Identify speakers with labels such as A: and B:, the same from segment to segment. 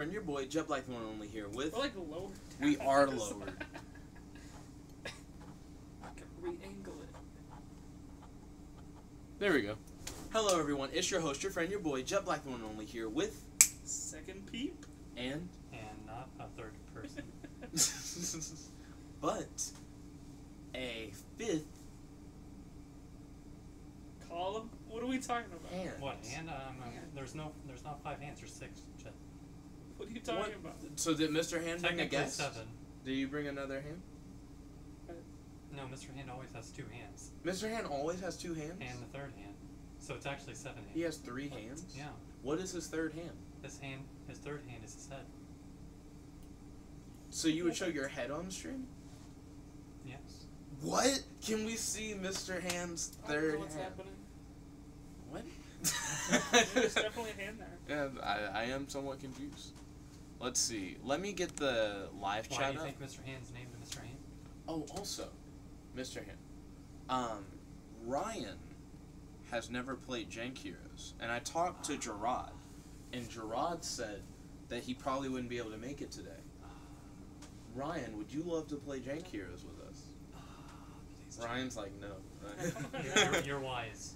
A: And your boy, Jet Black, the one only here with...
B: We're like lowered.
A: We are lowered.
B: I can re-angle it.
A: There we go. Hello, everyone. It's your host, your friend, your boy, Jet Black, the one only here with...
B: Second Peep.
A: And
C: not a third person.
A: but a fifth...
B: Column? What are we talking about?
A: hand.
C: What, hand? There's not 5 hands, there's 6. Jet.
B: What are you talking about?
A: So did Mr. Hand bring a
C: Technically
A: guest?
C: 7.
A: Did you bring another hand?
C: No, Mr. Hand always has 2 hands.
A: Mr. Hand always has 2 hands?
C: And the third hand. So it's actually 7 hands.
A: He has 3 hands?
C: Yeah.
A: What is his third hand?
C: His third hand is his head.
A: So you would show your head on stream?
C: Yes.
A: What? Can we see Mr. Hand's
B: I don't
A: third
B: know what's
A: hand?
B: happening.
A: What?
B: There's definitely a hand there.
A: Yeah, I am somewhat confused. Let's see. Let me get the live
C: Why
A: chat
C: do you
A: up.
C: think Mr. Hand's named Mr. Hand?
A: Oh, also, Mr. Hand. Ryan has never played Jank Heroes, and I talked to Gerard, and Gerard said that he probably wouldn't be able to make it today. Ryan, would you love to play Jank Heroes with us? Ryan's like, no.
C: You're wise.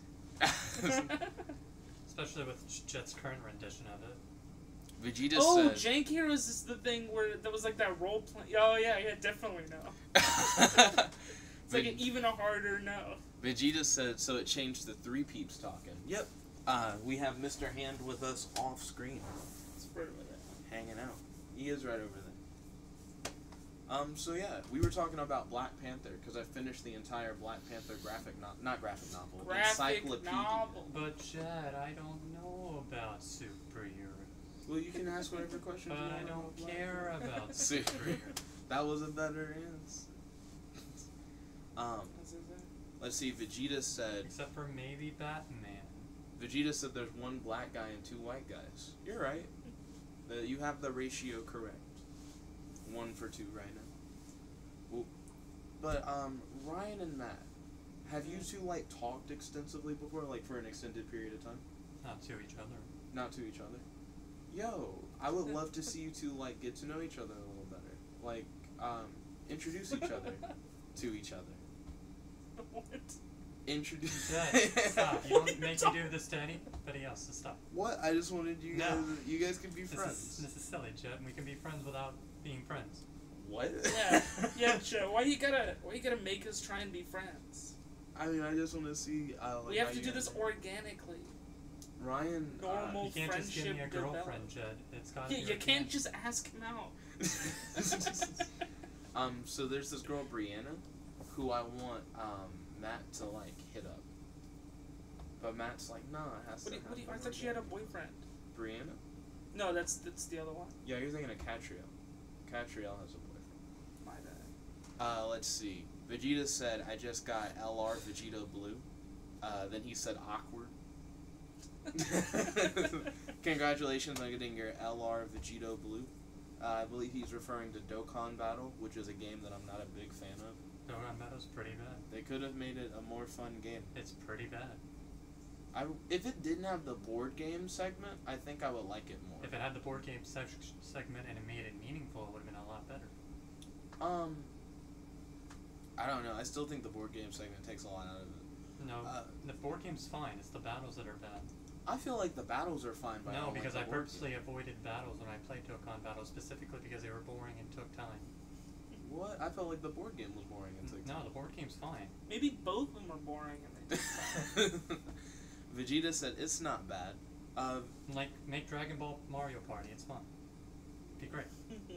C: Especially with Jet's current rendition of it.
A: Vegeta
B: Oh,
A: said...
B: Jank Heroes is the thing where there was like that role play. Oh yeah, definitely no. It's like an even a harder no.
A: Vegeta said, so it changed to 3 peeps talking. Yep. We have Mr. Hand with us off screen.
B: It's right over there.
A: Hanging out. He is right over there. So yeah, we were talking about Black Panther, because I finished the entire Black Panther not graphic novel, encyclopedia.
B: Novel.
C: But Jet, I don't know about superheroes.
A: Well, you can ask whatever questions
C: But
A: you
C: I
A: want.
C: don't care about
A: superheroes. That was a better answer.
B: What's his name?
A: Let's see, Vegeta said...
C: Except for maybe Batman.
A: Vegeta said there's 1 black guy and 2 white guys. You're right. You have the ratio correct. 1 for 2 right now. Well, but, Ryan and Matt, have you two, like, talked extensively before, like, for an extended period of time?
C: Not to each other.
A: Not to each other? Yo, I would love to see you two, like, get to know each other a little better. Like, introduce each other to each other.
B: What?
C: Jet, stop. You don't make me do this to anybody else, so stop.
A: What? I just wanted you guys,
C: No.
A: you guys could be friends.
C: This is silly, Jet, and we can be friends without being friends.
A: What?
B: Yeah, Joe. Why you gotta make us try and be friends?
A: I mean, I just want to see. Like,
B: We have to do this organically.
A: Ryan.
B: Normal
C: You can't just give me a
B: friendship
C: girlfriend, Jet. It's got.
B: Yeah, you can't just ask him out.
A: So there's this girl Brianna, who I want Matt to like hit up, but Matt's like, nah, it has to.
B: I thought she had a boyfriend.
A: Brianna?
B: No, that's the other one.
A: Yeah, you're thinking of Catriel. Catriel has a boyfriend.
B: My bad.
A: Let's see. Vegeta said, I just got LR Vegeta Blue. Then he said awkward. Congratulations on getting your LR Vegeta Blue. I believe he's referring to Dokkan Battle, which is a game that I'm not a big fan of.
C: Dokkan Battle's pretty bad.
A: They could have made it a more fun game.
C: It's pretty bad.
A: If it didn't have the board game segment, I think I would like it more.
C: If it had the board game segment and it made it meaningful, it would have been a lot better.
A: I don't know. I still think the board game segment takes a lot out of it.
C: No, the board game's fine. It's the battles that are bad.
A: I feel like the battles are fine.
C: No, because I purposely avoided battles when I played Dokkan Battles, specifically because they were boring and took time.
A: What? I felt like the board game was boring and took time.
C: No, the board game's fine.
B: Maybe both of them are boring and they took time.
A: Vegeta said it's not bad.
C: Like, make Dragon Ball Mario Party. It's fun. It'd be great.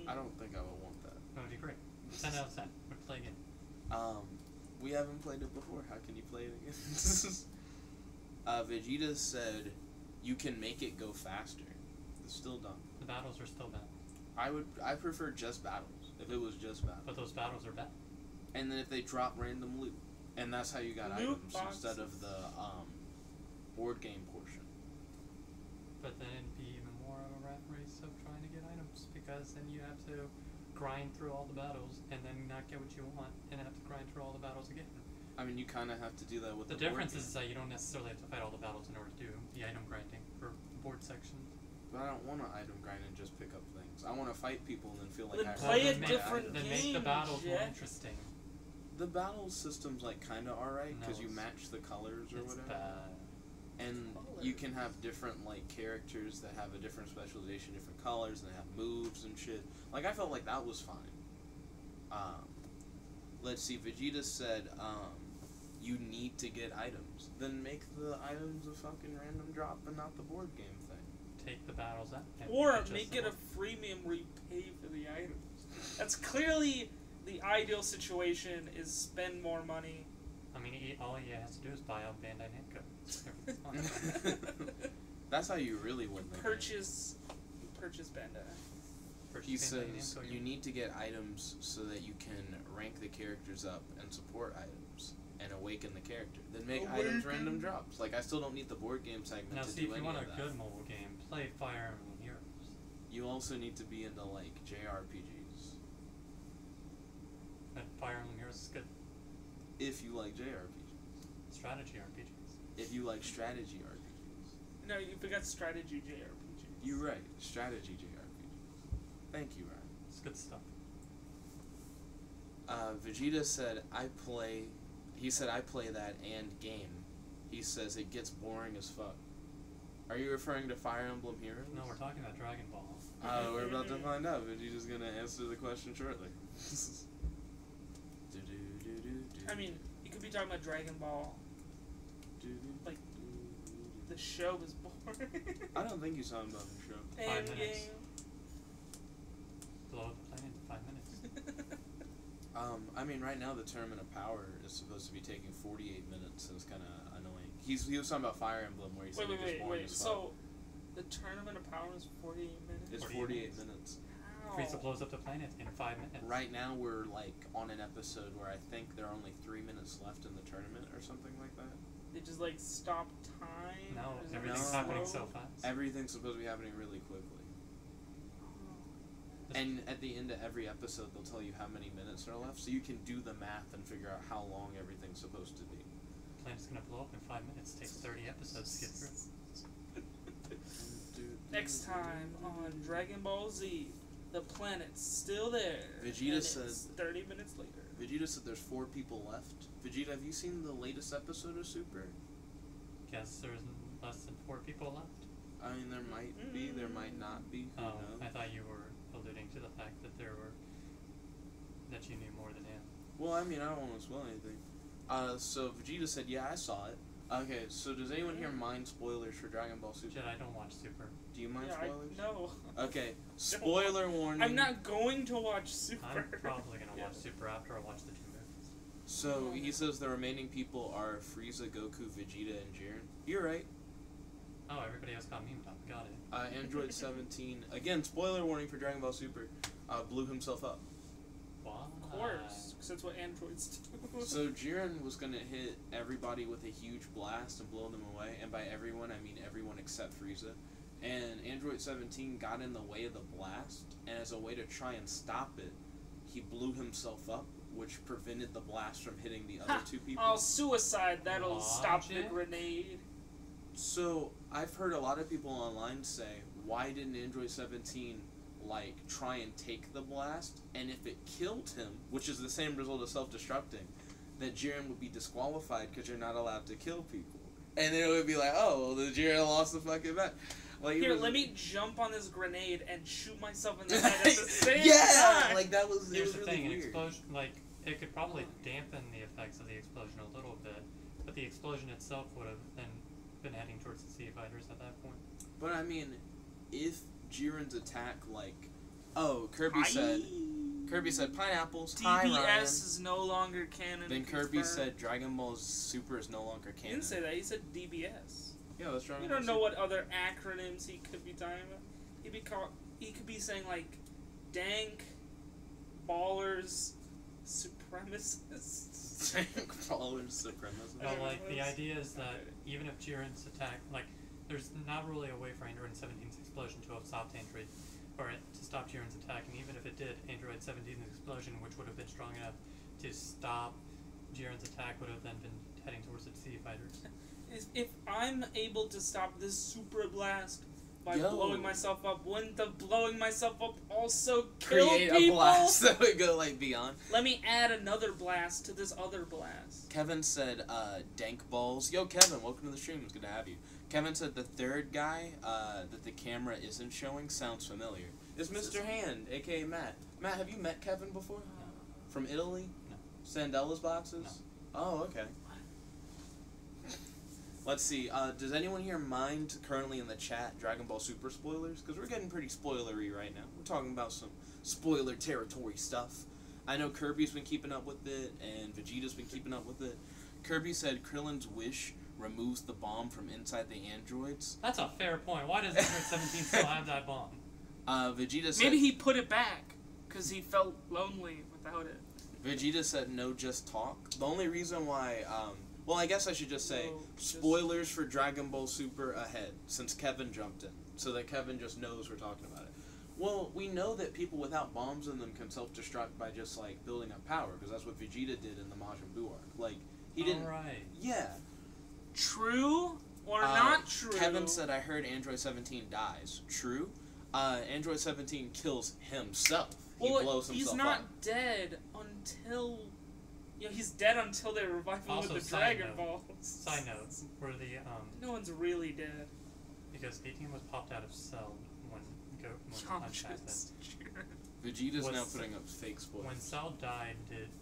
A: I don't think I would want that.
C: It would be great. 10 out of 10. We'd play again.
A: We haven't played it before. How can you play it again? Vegeta said, you can make it go faster. It's still dumb.
C: The battles are still bad.
A: I prefer just battles. If it was just battles.
C: But those battles are bad.
A: And then if they drop random loot. And that's how you got
B: Loot
A: items
B: boxes.
A: instead of the board game portion.
C: But then it'd be even more of a rat race of trying to get items, because then you have to grind through all the battles and then not get what you want and have to grind through all the battles again.
A: I mean, you kind of have to do that with
C: The
A: the
C: difference
A: board
C: is that you don't necessarily have to fight all the battles in order to do the item grinding for board sections.
A: But I don't want to item grind and just pick up things. fight people and then feel like
B: Then
A: I
B: play
A: hurt
B: a
A: my
B: different
A: items.
C: Then make the
B: game,
C: battles more
B: Jack.
C: interesting.
A: The battle system's like kind of alright
C: No,
A: because you
C: it's-
A: match the colors or
C: It's
A: whatever.
C: bad.
A: And you can have different like characters that have a different specialization, different colors, and they have moves and shit. Like I felt like that was fine. Let's see. Vegeta said, "You need to get items. Then make the items a fucking random drop and not the board game thing."
C: Take the battles out. and
B: Or
C: just
B: make
C: the
B: it a
C: one.
B: freemium where you pay for the items. That's clearly the ideal situation. Is spend more money.
C: I mean, all he has to do is buy out Bandai Namco. Everything's fine.
A: That's how you really win the game.
B: Purchase Bandai.
A: He
C: Purchase Bandai
A: says
C: Namco,
A: you need to get items so that you can rank the characters up and support items and awaken the character. Then make items
B: Awaken.
A: random drops. Like I still don't need the board game segment
C: Now,
A: to
C: see,
A: do
C: if
A: any
C: you want
A: of
C: a
A: that.
C: good mobile game, play Fire Emblem Heroes.
A: You also need to be into like JRPGs
C: And Fire Emblem Heroes is good.
A: if you like JRPGs.
C: Strategy RPGs.
A: If you like strategy RPGs.
B: No, you forgot strategy JRPG.
A: You're right. Strategy JRPGs. Thank you, Ryan.
C: It's good stuff.
A: Vegeta said, I play that and game. He says it gets boring as fuck. Are you referring to Fire Emblem Heroes?
C: No, we're talking about Dragon Ball.
A: We're about to find out. Vegeta's gonna answer the question shortly.
B: I mean, you could be talking about Dragon Ball. Like, the show is boring.
A: I don't think he's talking about the show.
C: 5 minutes.
B: Endgame.
C: Blow up the planet in 5 minutes.
A: I mean, right now the Tournament of Power is supposed to be taking 48 minutes, so it's kind of annoying. He was talking about Fire Emblem, where he said it gets boring as fuck.
B: So, the Tournament of Power is 48 minutes?
A: It's
C: 48
A: 48 minutes.
B: How?
C: Frieza blows up the planet in 5 minutes.
A: Right now we're like on an episode where I think there are only 3 minutes left in the tournament or something like that.
B: They just, like, stop time?
C: No,
B: Or is it
C: everything's
A: No.
C: happening
B: slow?
C: so fast.
A: Everything's supposed to be happening really quickly. And at the end of every episode, they'll tell you how many minutes are left, so you can do the math and figure out how long everything's supposed to be.
C: The planet's gonna blow up in 5 minutes. Takes 30 episodes to get through.
B: Next time on Dragon Ball Z, the planet's still there.
A: Vegeta
B: and
A: said-
B: it's 30 minutes later.
A: Vegeta said there's 4 people left. Vegeta, have you seen the latest episode of Super?
C: Guess there's less than 4 people left.
A: I mean, there might be, there might not be. Who
C: Oh,
A: knows?
C: I thought you were alluding to the fact that that you knew more than him.
A: Well, I mean, I don't want to spoil anything. So Vegeta said, yeah, I saw it. Okay, so does anyone here mind spoilers for Dragon Ball Super?
C: Jed, I don't watch Super.
A: Do you mind
B: Yeah,
A: spoilers?
B: no.
A: Okay, spoiler warning.
B: I'm not going to watch Super.
C: I'm probably gonna
A: Yeah.
C: watch Super after I watch the 2 movies.
A: So he says the remaining people are Frieza, Goku, Vegeta, and Jiren. You're right.
C: Oh, everybody else got memed up. Got it.
A: Android 17, again, spoiler warning for Dragon Ball Super, blew himself up.
C: Why?
B: Of course, because that's what androids do.
A: So Jiren was going to hit everybody with a huge blast and blow them away, and by everyone, I mean everyone except Frieza. And Android 17 got in the way of the blast, and as a way to try and stop it, he blew himself up, which prevented the blast from hitting the other 2 people.
B: Oh, suicide, that'll stop the
C: Logic?
B: grenade.
A: So, I've heard a lot of people online say, why didn't Android 17, like, try and take the blast? And if it killed him, which is the same result of self-destructing, that Jiren would be disqualified because you're not allowed to kill people. And then it would be like, oh, well, the Jiren lost the fucking match. Like,
B: Here,
A: was,
B: let me jump on this grenade and shoot myself in the head at the same
A: yeah!
B: time.
A: Like, that was, it
C: Here's
A: was
C: the
A: really
C: thing, an
A: weird.
C: explosion, like, it could probably dampen the effects of the explosion a little bit, but the explosion itself would have then been heading towards the Sea Fighters at that point.
A: But, I mean, if Jiren's attack, like, oh, Kirby said pineapples, hi,
B: DBS
A: Ryan.
B: is no longer canon.
A: Then Kirby
B: confirmed.
A: said Dragon Ball Super is no longer
B: He
A: canon.
B: didn't say that. He said DBS.
A: Yeah, that's Dragon
B: You
A: Ball
B: don't know
A: Super.
B: what other acronyms he could be talking about. He could be saying like, dank, ballers, supremacists.
A: Ballers supremacists.
C: Well, like, the idea is that even if Jiren's attack, like, there's not really a way for Android 17's explosion to have stopped Android, or to stop Jiren's attack, and even if it did, Android 17's explosion, which would have been strong enough to stop Jiren's attack, would have then been heading towards the Sea Fighters.
B: If I'm able to stop this super blast by
A: Yo.
B: blowing myself up. Wouldn't the blowing myself up also kill
A: Create
B: people?
A: a blast that would go like beyond.
B: Let me add another blast to this other blast.
A: Kevin said, dank balls. Yo, Kevin, welcome to the stream. It's good to have you. Kevin said the third guy that the camera isn't showing sounds familiar. It's Mr. Hand, aka Matt. Matt, have you met Kevin before? From Italy?
C: No.
A: Sandella's boxes?
C: No.
A: Oh, okay. Let's see, does anyone here mind currently in the chat Dragon Ball Super spoilers? Because we're getting pretty spoilery right now. We're talking about some spoiler territory stuff. I know Kirby's been keeping up with it, and Vegeta's been keeping up with it. Kirby said Krillin's wish removes the bomb from inside the androids.
C: That's a fair point. Why does Android 17 still have that bomb?
A: Vegeta said...
B: Maybe he put it back because he felt lonely without it.
A: Vegeta said no, just talk. The only reason why... well, I guess I should just say,
B: No, just-
A: spoilers for Dragon Ball Super ahead, since Kevin jumped in, so that Kevin just knows we're talking about it. Well, we know that people without bombs in them can self-destruct by just, like, building up power, because that's what Vegeta did in the Majin Buu arc. Like, he didn't...
C: Alright.
A: Yeah.
B: True or not true?
A: Kevin said, I heard Android 17 dies. True. Android 17 kills himself. He blows himself
B: he's not
A: up.
B: dead until... Yeah, he's dead until they revive him
C: Also,
B: with the
C: side
B: Dragon
C: note.
B: Balls.
C: Side note, where the
B: No one's really dead.
C: because 18 was popped out of Cell when Uncharted.
A: Vegeta's
C: Was-
A: now putting up fake spoilers.
C: When Cell died,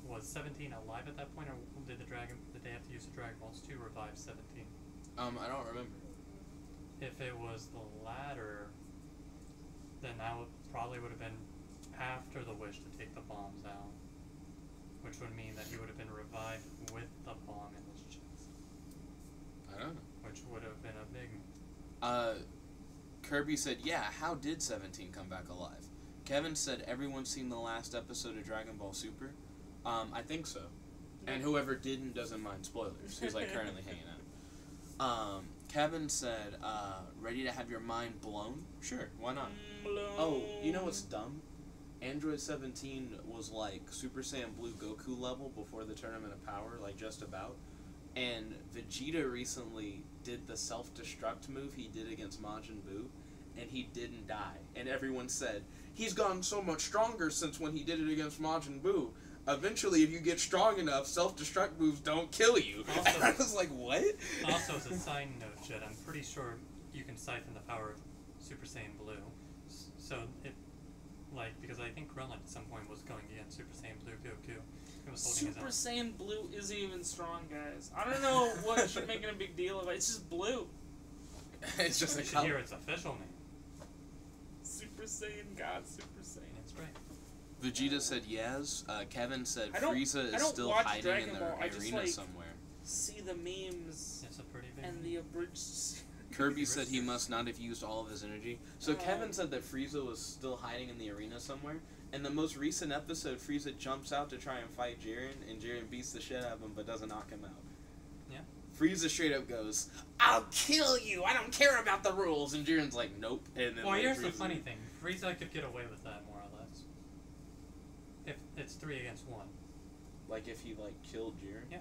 C: was 17 alive at that point, or did they have to use the Dragon Balls to revive 17?
A: I don't remember.
C: If it was the latter, then that probably would have been after the wish to take the bombs out, which would mean that he would have been revived with the bomb in his chest,
A: I don't know.
C: which would have been a big.
A: Kirby said, yeah, how did 17 come back alive? Kevin said, everyone's seen the last episode of Dragon Ball Super? I think so. And whoever didn't doesn't mind spoilers. He's like currently hanging out. Kevin said, ready to have your mind blown? Sure, why not? Oh, you know what's dumb? Android 17 was like Super Saiyan Blue Goku level before the Tournament of Power, like just about. And Vegeta recently did the self-destruct move he did against Majin Buu, and he didn't die. And everyone said, he's gotten so much stronger since when he did it against Majin Buu. Eventually, if you get strong enough, self-destruct moves don't kill you.
C: Also-
A: And I was like, what?
C: Also, as a side note, Jed, I'm pretty sure you can siphon the power of Super Saiyan Blue. So it, because I think Krillin at some point was going against Super Saiyan Blue Goku. He was holding
B: Super
C: his own.
B: Saiyan Blue isn't even strong, guys. I don't know what you're making a big deal of. It's just blue.
A: It's just
C: You
A: a
C: should hear
A: color.
C: its official name.
B: Super Saiyan God, Super Saiyan.
C: That's right.
A: Vegeta said yes. Kevin said
B: I don't-
A: Frieza
B: I
A: is
B: don't
A: still
B: watch
A: hiding
B: Dragon
A: in the
B: Ball, I just,
A: arena
B: like-
A: somewhere.
B: See the memes
C: It's a pretty big.
B: and the abridged.
A: Kirby said he must not have used all of his energy. So
B: Oh.
A: Kevin said that Frieza was still hiding in the arena somewhere. In the most recent episode, Frieza jumps out to try and fight Jiren, and Jiren beats the shit out of him but doesn't knock him out.
C: Yeah.
A: Frieza straight up goes, I'll kill you! I don't care about the rules! And Jiren's like, nope. And then
C: Well,
A: like,
C: here's the
A: Frieza-
C: funny thing. Frieza could get away with that, more or less. If it's 3 against 1.
A: Like if he like killed Jiren?
C: Yeah.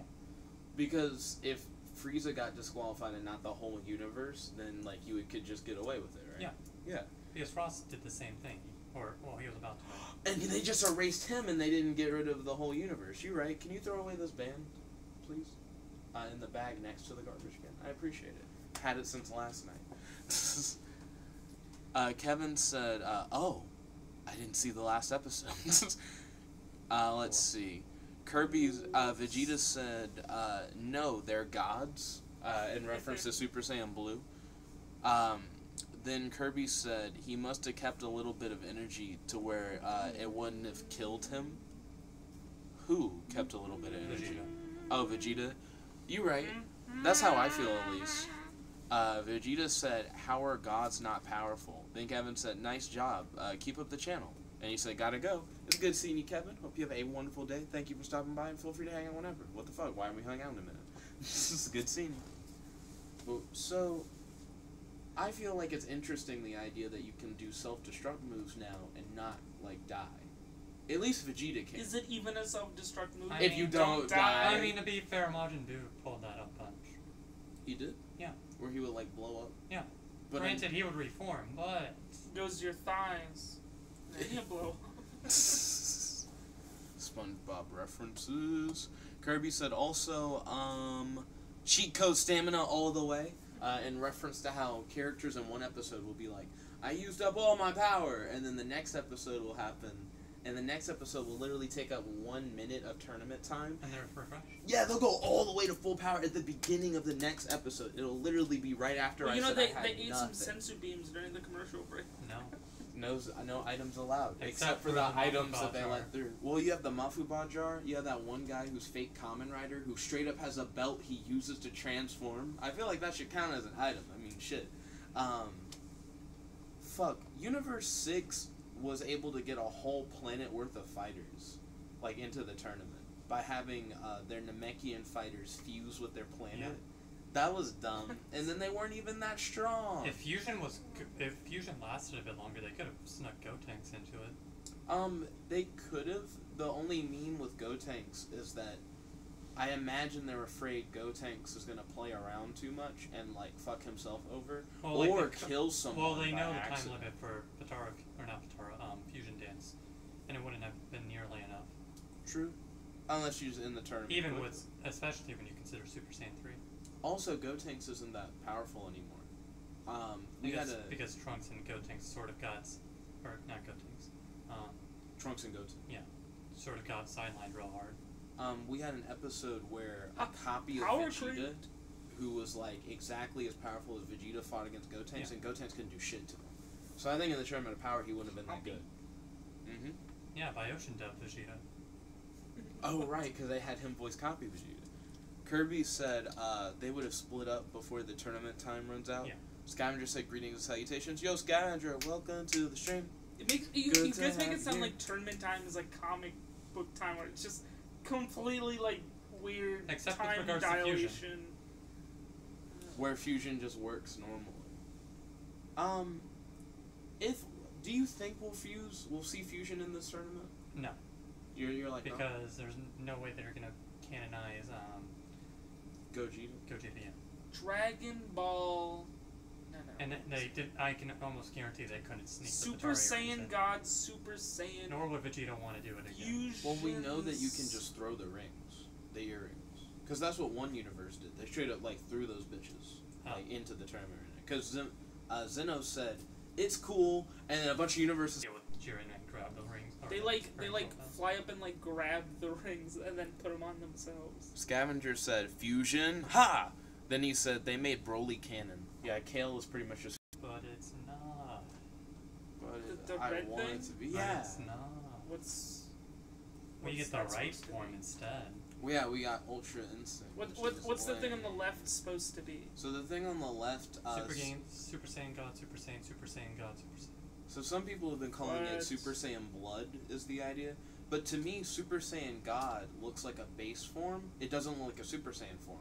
A: Because if Frieza got disqualified and not the whole universe, then like you could just get away with it, right?
C: Yeah.
A: Yeah.
C: Because Frost did the same thing. He was about to.
A: And they just erased him and they didn't get rid of the whole universe. You're right. Can you throw away this band, please? In the bag next to the garbage can. I appreciate it. Had it since last night. Kevin said, oh, I didn't see the last episode. Let's see. Vegeta said, no, they're gods, in reference to Super Saiyan Blue. Then Kirby said he must have kept a little bit of energy to where it wouldn't have killed him. Who kept a little bit of energy?
C: Vegeta.
A: Oh, Vegeta. You right. That's how I feel, at least. Vegeta said, how are gods not powerful? Then Kevin said, nice job. Keep up the channel. And he said, gotta go. It's good seeing you, Kevin. Hope you have a wonderful day. Thank you for stopping by, and feel free to hang out whenever. What the fuck? Why aren't we hung out in a minute? It's good seeing you. Well, so, I feel like it's interesting, the idea that you can do self-destruct moves now and not, like, die. At least Vegeta can.
B: Is it even a self-destruct move?
C: If
B: I
A: you
B: mean,
A: don't die-
C: I mean, to be fair, Majin Buu pulled that up bunch.
A: He did?
C: Yeah.
A: Where he would, like, blow up?
C: Yeah.
A: But
C: Granted, he would reform, but
B: Goes to your thighs. Then you blow up.
A: SpongeBob references. Kirby said also, cheat code stamina all the way, in reference to how characters in one episode will be like, I used up all my power, and then the next episode will happen, and the next episode will literally take up 1 minute of tournament time.
C: and they're refreshed.
A: Yeah, they'll go all the way to full power at the beginning of the next episode. It'll literally be right after
B: Well, you know,
A: said
B: they
A: I had
B: ate
A: nothing.
B: some sensu beams during the commercial break.
C: No.
A: No items allowed.
C: Except
A: for
C: for
A: the
C: the
A: items
C: Mafuba
A: that they
C: jar.
A: let through. Well, you have the Mafuba jar. You have that one guy who's fake Kamen Rider who straight up has a belt he uses to transform. I feel like that should count as an item. I mean, shit. Fuck. Universe 6 was able to get a whole planet worth of fighters, like, into the tournament by having their Namekian fighters fuse with their planet.
C: Yeah.
A: That was dumb. And then they weren't even that strong.
C: If fusion lasted a bit longer, they could have snuck Gotenks into it.
A: They could have. The only meme with Gotenks is that I imagine they're afraid Gotenks is gonna play around too much and like fuck himself over,
C: Well, like
A: or
C: the-
A: kill someone.
C: Well, they
A: by
C: know the time
A: accident.
C: limit for Patara, or not Patara, Fusion Dance, and it wouldn't have been nearly enough.
A: True, unless you're in the tournament.
C: Even
A: quickly.
C: with, especially when you consider Super Saiyan 3.
A: Also, Gotenks isn't that powerful anymore. We
C: Because Trunks and Gotenks sort of got, or not Gotenks,
A: Trunks and Goten.
C: sort of got sidelined real hard.
A: We had an episode where a copy of
B: Power
A: Vegeta,
B: creep.
A: who was like exactly as powerful as Vegeta, fought against Gotenks,
C: Yeah.
A: and Gotenks couldn't do shit to him. So I think in the tournament of power, he wouldn't have been that good. Mm-hmm.
C: Yeah, by Ocean Dub Vegeta.
A: Oh, right, because they had him voice copy Vegeta. Kirby said they would have split up before the tournament time runs out.
C: Yeah.
A: Scavenger said greetings and salutations. Yo, Scavenger, welcome to the stream.
B: It makes you
A: Good to
B: guys make it
A: have
B: sound
A: you.
B: like tournament time is like comic book time, where it's just completely like weird
C: Except with
B: time
C: regards to
B: dilation.
C: fusion.
A: Where fusion just works normally. Do you think we'll see fusion in this tournament?
C: No,
A: You're like, no?
C: because there's no way they're gonna canonize
A: Gogeta?
C: Gogeta. Yeah.
B: Dragon Ball. No.
C: And they did. I can almost guarantee they couldn't sneak the
B: Super
C: Batari rings
B: Saiyan
C: in.
B: God, Super Saiyan.
C: Nor would Vegeta want to do it again.
B: Fusions.
A: Well, we know that you can just throw the rings, the earrings. Because that's what one universe did. They straight up, like, threw those bitches, like, into the tournament. Because Zeno said, it's cool, and then a bunch of universes...
C: Deal with Jiren and grab the rings. or
B: They
C: the
B: like
C: rings off them.
B: fly up and like grab the rings and then put them on themselves.
A: Scavenger said, fusion? Ha! Then he said, they made Broly canon. Yeah, Kale is pretty much just...
C: But it's not.
A: But
B: The
A: I
B: red
A: want
B: thing?
A: it to be.
C: But
A: Yeah.
C: it's not.
B: What's
C: We
B: what's
C: get the
B: that
C: right
B: supposed to
C: form
B: be?
C: instead.
A: Well, yeah, we got Ultra Instinct.
B: What's the thing on the left supposed to be?
A: So the thing on the left...
C: Super Saiyan God, Super Saiyan, Super Saiyan God, Super Saiyan.
A: So some people have been calling it
B: What?
A: Super Saiyan Blood is the idea. But to me, Super Saiyan God looks like a base form. It doesn't look like a Super Saiyan form.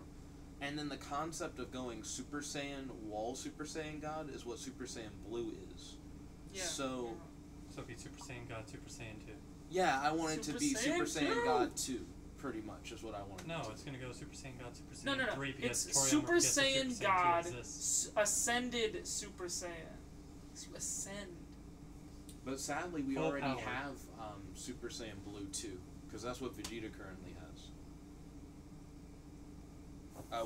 A: And then the concept of going Super Saiyan Wall Super Saiyan God is what Super Saiyan Blue is.
B: Yeah.
A: So,
C: So it'd be Super Saiyan God, Super Saiyan 2.
A: yeah, I want it to
B: Super
A: be Super
B: Saiyan
A: Saiyan
B: 2.
A: God 2, pretty much, is what I want it
C: No,
A: to
C: it's gonna go Super Saiyan God, Super
B: No,
C: Saiyan
B: no.
C: 3 because
B: It's
C: Toriyama
B: Super
C: forgets that
B: Saiyan
C: Super
B: God,
C: 2 exists.
B: Ascended Super Saiyan. Ascend.
A: But sadly, we
C: Full
A: already
C: power.
A: have Super Saiyan Blue 2, because that's what Vegeta currently has.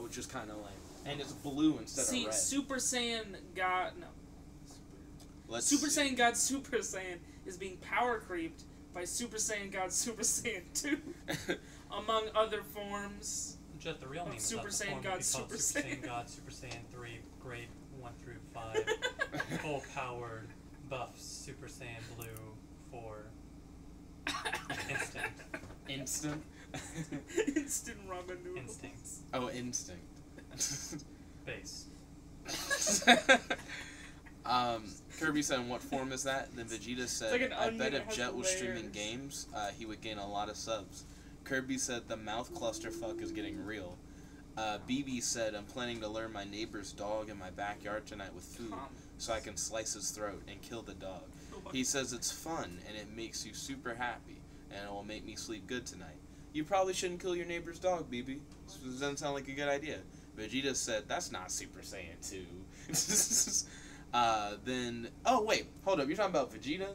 A: Which is kind of lame. And it's blue instead
B: See,
A: of red.
B: Super Saiyan God. No.
A: Let's
B: Super
A: see.
B: Saiyan God Super Saiyan is being power creeped by Super Saiyan God Super Saiyan 2, among other forms.
C: Jet, the real name is
B: Super
C: not the
B: Saiyan
C: form would
B: God,
C: be called
B: Super
C: Super
B: Saiyan.
C: Saiyan God, Super Saiyan 3, grade 1 through 5, full powered, buff Super Saiyan Blue 4, instinct.
A: Instant?
B: Instant ramen noodles.
C: Instinct.
A: Oh, instinct.
C: Base.
A: Kirby said, what form is that? Then Vegeta said,
B: like an
A: I
B: onion
A: bet
B: that
A: if
B: has
A: Jet was streaming
B: layers.
A: games, he would gain a lot of subs. Kirby said, the mouth clusterfuck is getting real. BB said, I'm planning to lure my neighbor's dog in my backyard tonight with food, so I can slice his throat and kill the dog. He says it's fun, and it makes you super happy, and it will make me sleep good tonight. You probably shouldn't kill your neighbor's dog, BB. This doesn't sound like a good idea. Vegeta said, that's not Super Saiyan 2. Then oh wait, hold up, you're talking about Vegeta?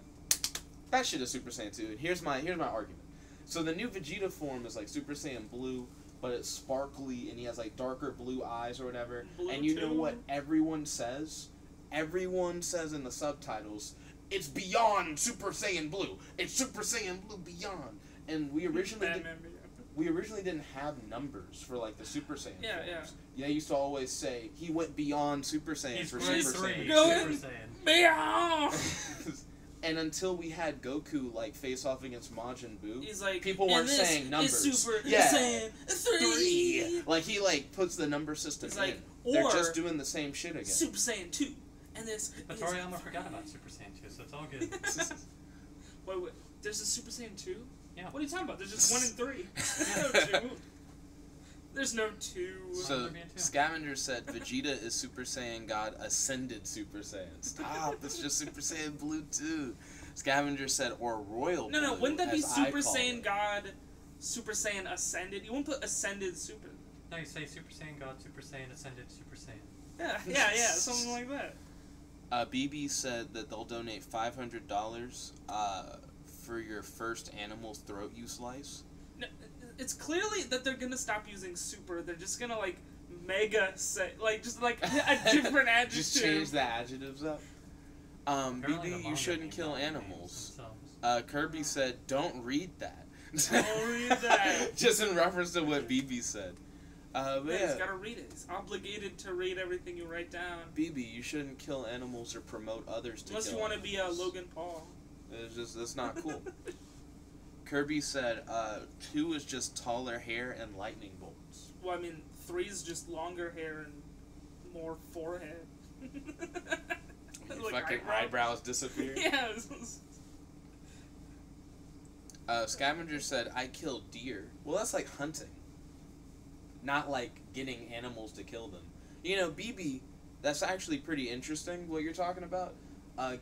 A: That shit is Super Saiyan 2. And here's my argument. So the new Vegeta form is like Super Saiyan Blue, but it's sparkly and he has like darker blue eyes or whatever.
B: Blue
A: and you know
B: too?
A: what everyone says? Everyone says in the subtitles, it's beyond Super Saiyan Blue. It's Super Saiyan Blue beyond. And we originally didn't have numbers for like the Super Saiyan forms. Yeah, they used to always say he went beyond Super Saiyan
C: He's
A: for
C: grade
A: Super
C: 3
A: Saiyan.
C: Super Saiyan.
B: Beyond.
A: And until we had Goku like face off against Majin Buu,
B: He's like,
A: people weren't
B: and this
A: saying numbers.
B: Is Super
A: Yeah.
B: Saiyan 3.
A: Like he like puts the number system
B: It's
A: in.
B: like,
A: They're
B: or
A: just doing the same shit again.
B: Super Saiyan 2. And this
C: But
B: is
C: Toriyama forgot about Super Saiyan 2, so it's all good.
B: wait, there's a Super Saiyan 2?
C: Yeah.
B: What are you talking about? There's just 1 and 3. There's no 2. There's no 2.
A: So Scavenger said Vegeta is Super Saiyan God Ascended Super Saiyan. Stop! It's just Super Saiyan Blue 2. Scavenger said or Royal Blue.
B: No, wouldn't that be
A: as I
B: Super
A: call
B: Saiyan
A: it.
B: God, Super Saiyan Ascended? You wouldn't put Ascended Super.
C: No, you say Super Saiyan God, Super Saiyan Ascended, Super Saiyan.
B: Yeah, something like that.
A: BB said that they'll donate $500 for your first animal's throat you slice.
B: No, it's clearly that they're gonna stop using super. They're just gonna like mega say just like a different adjective.
A: Just change the adjectives up.
C: Apparently the
A: BB, you
C: manga
A: shouldn't
C: names
A: kill
C: all the names
A: animals.
C: themselves.
A: Kirby said, don't read that.
B: Don't read that.
A: Just in reference to what BB said. But
B: Yeah,
A: yeah,
B: he's gotta read it. He's obligated to read everything you write down.
A: BB, you shouldn't kill animals or promote others to
B: Unless
A: kill
B: you want to be
A: animals.
B: Logan Paul.
A: It's just, that's not cool. Kirby said, 2 is just taller hair and lightning bolts.
B: Well, I mean, 3 is just longer hair and more forehead.
A: Your fucking eyebrows disappear.
B: Yeah.
A: Scavenger said, I killed deer. Well, that's like hunting. Not like getting animals to kill them. You know, BB, that's actually pretty interesting what you're talking about.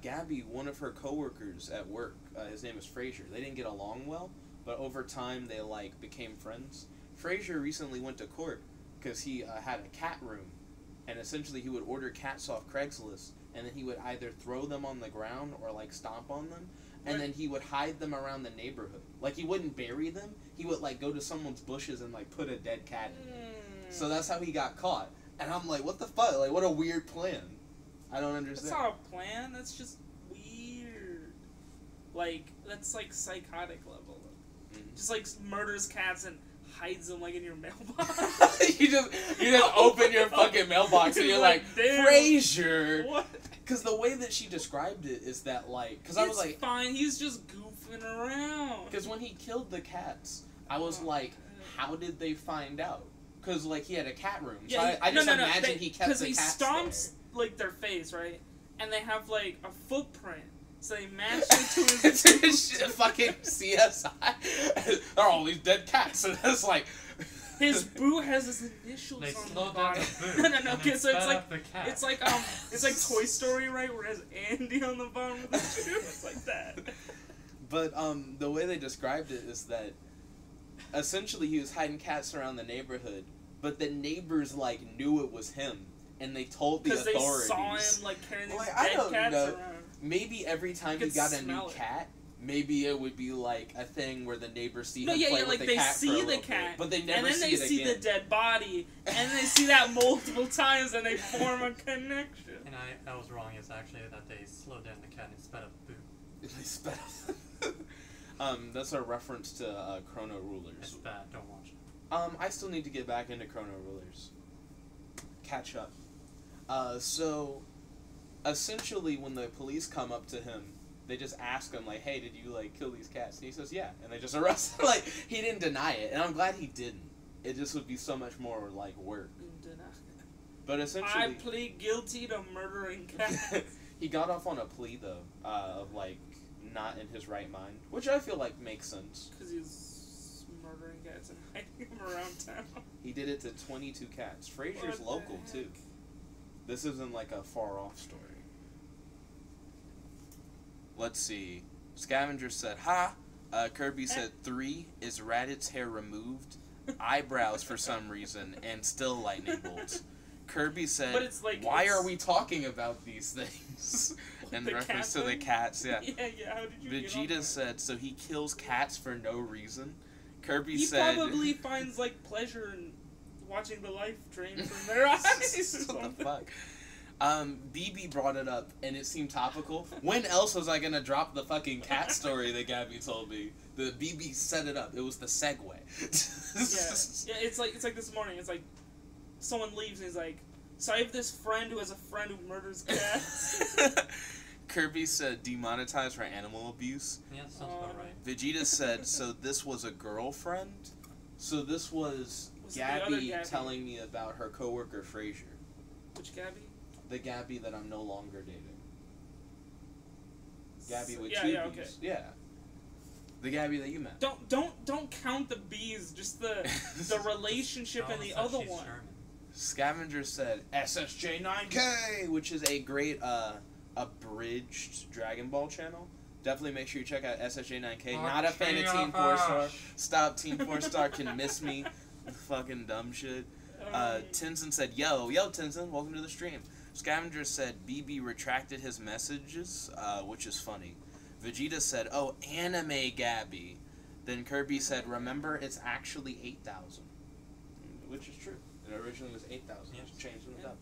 A: Gabby, one of her coworkers at work, his name is Frazier. They didn't get along well, but over time they like became friends. Frazier recently went to court because he had a cat room, and essentially he would order cats off Craigslist, and then he would either throw them on the ground or like stomp on them, and then he would hide them around the neighborhood. Like he wouldn't bury them. He would like go to someone's bushes and like put a dead cat in. So that's how he got caught. And I'm like, what the fuck? Like, what a weird plan. I don't understand.
B: That's not a plan. That's just weird. Like, that's like psychotic level.
A: Mm-hmm.
B: Just like murders cats and hides them like in your mailbox.
A: you just open your fucking mailbox and you're like,
B: damn.
A: Frazier.
B: What?
A: Because the way that she described it is that like, because I was like,
B: fine. He's just goofing around.
A: because when he killed the cats, I was like, how did they find out? Because like he had a cat room, so I just imagine he kept the cats there.
B: Because he stomps like their face, right? And they have like a footprint, so they match it to his
A: fucking CSI. There are all these dead cats, and it's like
B: his boot has his initials
C: They
B: on the
C: slowed down
B: bottom.
C: the boot.
B: No.
C: and
B: Okay,
C: then
B: so it's
C: sped
B: like
C: up the cat.
B: it's like Toy Story, right? Where it has Andy on the bottom of the shoe. It's like that.
A: But the way they described it is that essentially he was hiding cats around the neighborhood, but the neighbors like knew it was him, and they told the authorities.
B: Because they saw him like carrying these
A: I
B: dead
A: don't
B: cats
A: know.
B: around.
A: Maybe every time
B: You
A: he
B: could
A: got a new
B: smell it.
A: cat, maybe it would be like a thing where the neighbors see
B: No,
A: him
B: yeah,
A: play
B: yeah,
A: with
B: like
A: the
B: they
A: cat for a
B: see the
A: little
B: cat,
A: bit, but they never
B: and then they
A: it
B: see
A: again.
B: the dead body, and they see that multiple times, and they form a connection.
C: And I was wrong. It's actually that they slowed down the cat and sped up the boot.
A: They sped up. That's a reference to Chrono Rulers.
C: It's bad. Don't watch it.
A: I still need to get back into Chrono Rulers. Catch up. So, essentially, when the police come up to him, they just ask him, like, hey, did you, like, kill these cats? And he says, yeah. And they just arrest him. Like, he didn't deny it. And I'm glad he didn't. It just would be so much more, like, work. But essentially...
B: I plead guilty to murdering cats.
A: He got off on a plea, though, of, like, not in his right mind. Which I feel like makes sense.
B: Because he's murdering cats and hiding them around town.
A: He did it to 22 cats. Frazier's
B: What
A: local,
B: the
A: too. This isn't, like, a far-off story. Let's see. Scavenger said, ha! Kirby said 3 is Raditz hair removed, eyebrows for some reason, and still lightning bolts. Kirby said,
B: But it's like,
A: "Why
B: it's-
A: are we talking about these things?" In
B: The
A: reference
B: cat
A: to the
B: thing?
A: cats, yeah.
B: Yeah, how did you get on
A: Vegeta
B: that?
A: said, "So he kills cats for no reason." Kirby
B: He
A: said,
B: probably finds, like, pleasure in watching the life drain from their eyes or
A: "What
B: something.
A: the fuck?" BB brought it up, and it seemed topical. When else was I gonna drop the fucking cat story that Gabby told me? The BB set it up. It was the segue.
B: Yeah, it's like this morning. It's like someone leaves and he's like, "So I have this friend who has a friend who murders cats."
A: Kirby said, "Demonetized for animal abuse."
C: Yeah, sounds about right.
A: Vegeta said, "So this was a girlfriend?" So this was
B: Was it the other
A: Gabby
B: Gabby?
A: telling me about her coworker Frasier.
B: Which Gabby?
A: The Gabby that I'm no longer dating. Gabby with
B: Yeah,
A: two
B: yeah,
A: B's.
B: okay.
A: Yeah. The Gabby that you met.
B: Don't count the B's. Just the relationship
C: Oh,
B: and the
C: so
B: other
C: she's
B: one.
C: German.
A: Scavenger said SSJ9K, which is a great abridged Dragon Ball channel. Definitely make sure you check out SSJ9K. Not a fan of Team 4 Star. Stop, Team 4 Star can miss me. Fucking dumb shit. Tenzin said, yo Tenzin, welcome to the stream. Scavenger said BB retracted his messages, which is funny. Vegeta said, oh, anime Gabby. Then Kirby said, remember, it's actually 8,000. Which is true. It originally was 8,000.
C: Yes.
A: Just changed it up.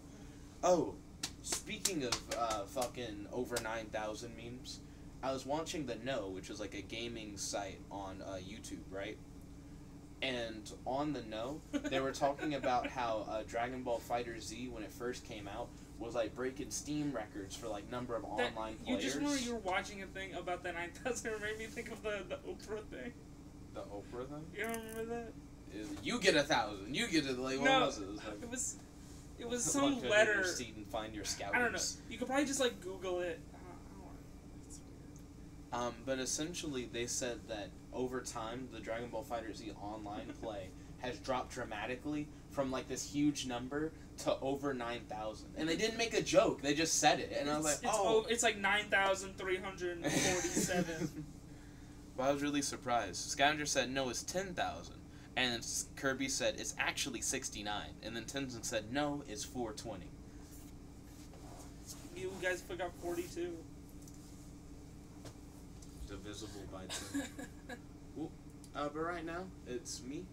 A: Oh, speaking of fucking over 9,000 memes, I was watching The Know, which is like a gaming site on YouTube, right? And on The Know, they were talking about how Dragon Ball Fighter Z, when it first came out, was like breaking Steam records for like number of online
B: You
A: players.
B: just remember you were watching a thing about the 9,000. It made me think of the Oprah thing.
A: The Oprah thing?
B: You don't remember that?
A: You get 1,000. You get it. Like, what
B: No,
A: was it? It was like,
B: it was
A: look
B: some
A: under
B: letter.
A: your seat and find your scouters.
B: I don't know. You could probably just like Google it. It's weird.
A: But essentially, they said that over time, the Dragon Ball Fighter Z online play has dropped dramatically from like this huge number to over 9,000. And they didn't make a joke; they just said it, and I was like, "Oh,
B: it's like 9,347."
A: Well, I was really surprised. Scavenger said, "No, it's 10,000," and then Kirby said, "It's actually 69," and then Tenzin said, "No, it's 420."
B: You guys forgot 42.
A: Divisible by 2. But right now, it's me,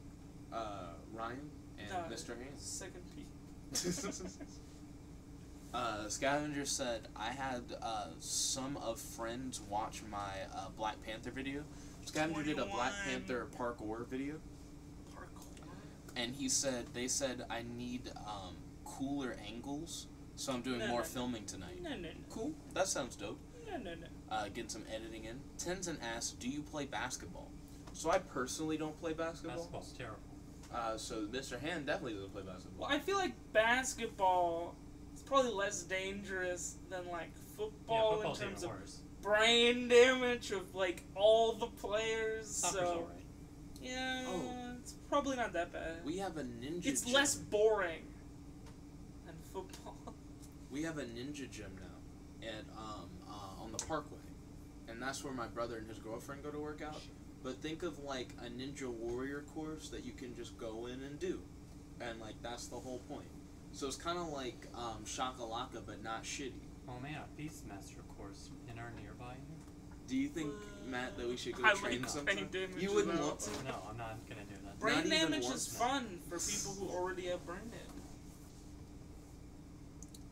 A: Ryan, and Mr. Hands.
B: Second P.
A: Scavenger said, I had some of friends watch my Black Panther video. Scavenger did a Black
B: 21.
A: Panther parkour video, and they said I need cooler angles, so I'm doing more filming tonight.
B: No.
A: Cool, that sounds dope.
B: No.
A: Getting some editing in. Tenzin asked, do you play basketball? So I personally don't play basketball.
C: Basketball's terrible.
A: So Mr. Hand definitely doesn't play basketball.
B: Well, I feel like basketball is probably less dangerous than like
C: Yeah,
B: football in
C: football's
B: terms
C: even
B: of
C: worse.
B: brain damage of like all the players.
C: Soccer's
B: So
C: alright.
B: yeah,
A: Oh.
B: it's probably not that bad.
A: We have a ninja
B: It's
A: gym.
B: less boring than football.
A: We have a ninja gym now at on the Parkway, and that's where my brother and his girlfriend go to work out. But think of like a Ninja Warrior course that you can just go in and do, and like that's the whole point. So it's kind of like Shakalaka, but not shitty.
C: Oh man, a Beastmaster course in our nearby here.
A: Do you think, Matt, that we should go
B: I
A: train
B: like
A: sometime?
B: brain damage
A: You wouldn't
B: as well.
A: want to.
C: No, I'm not gonna do that.
A: Not
B: Brain
A: even
B: damage
A: once,
B: is
A: man.
B: fun for people who already have brain damage.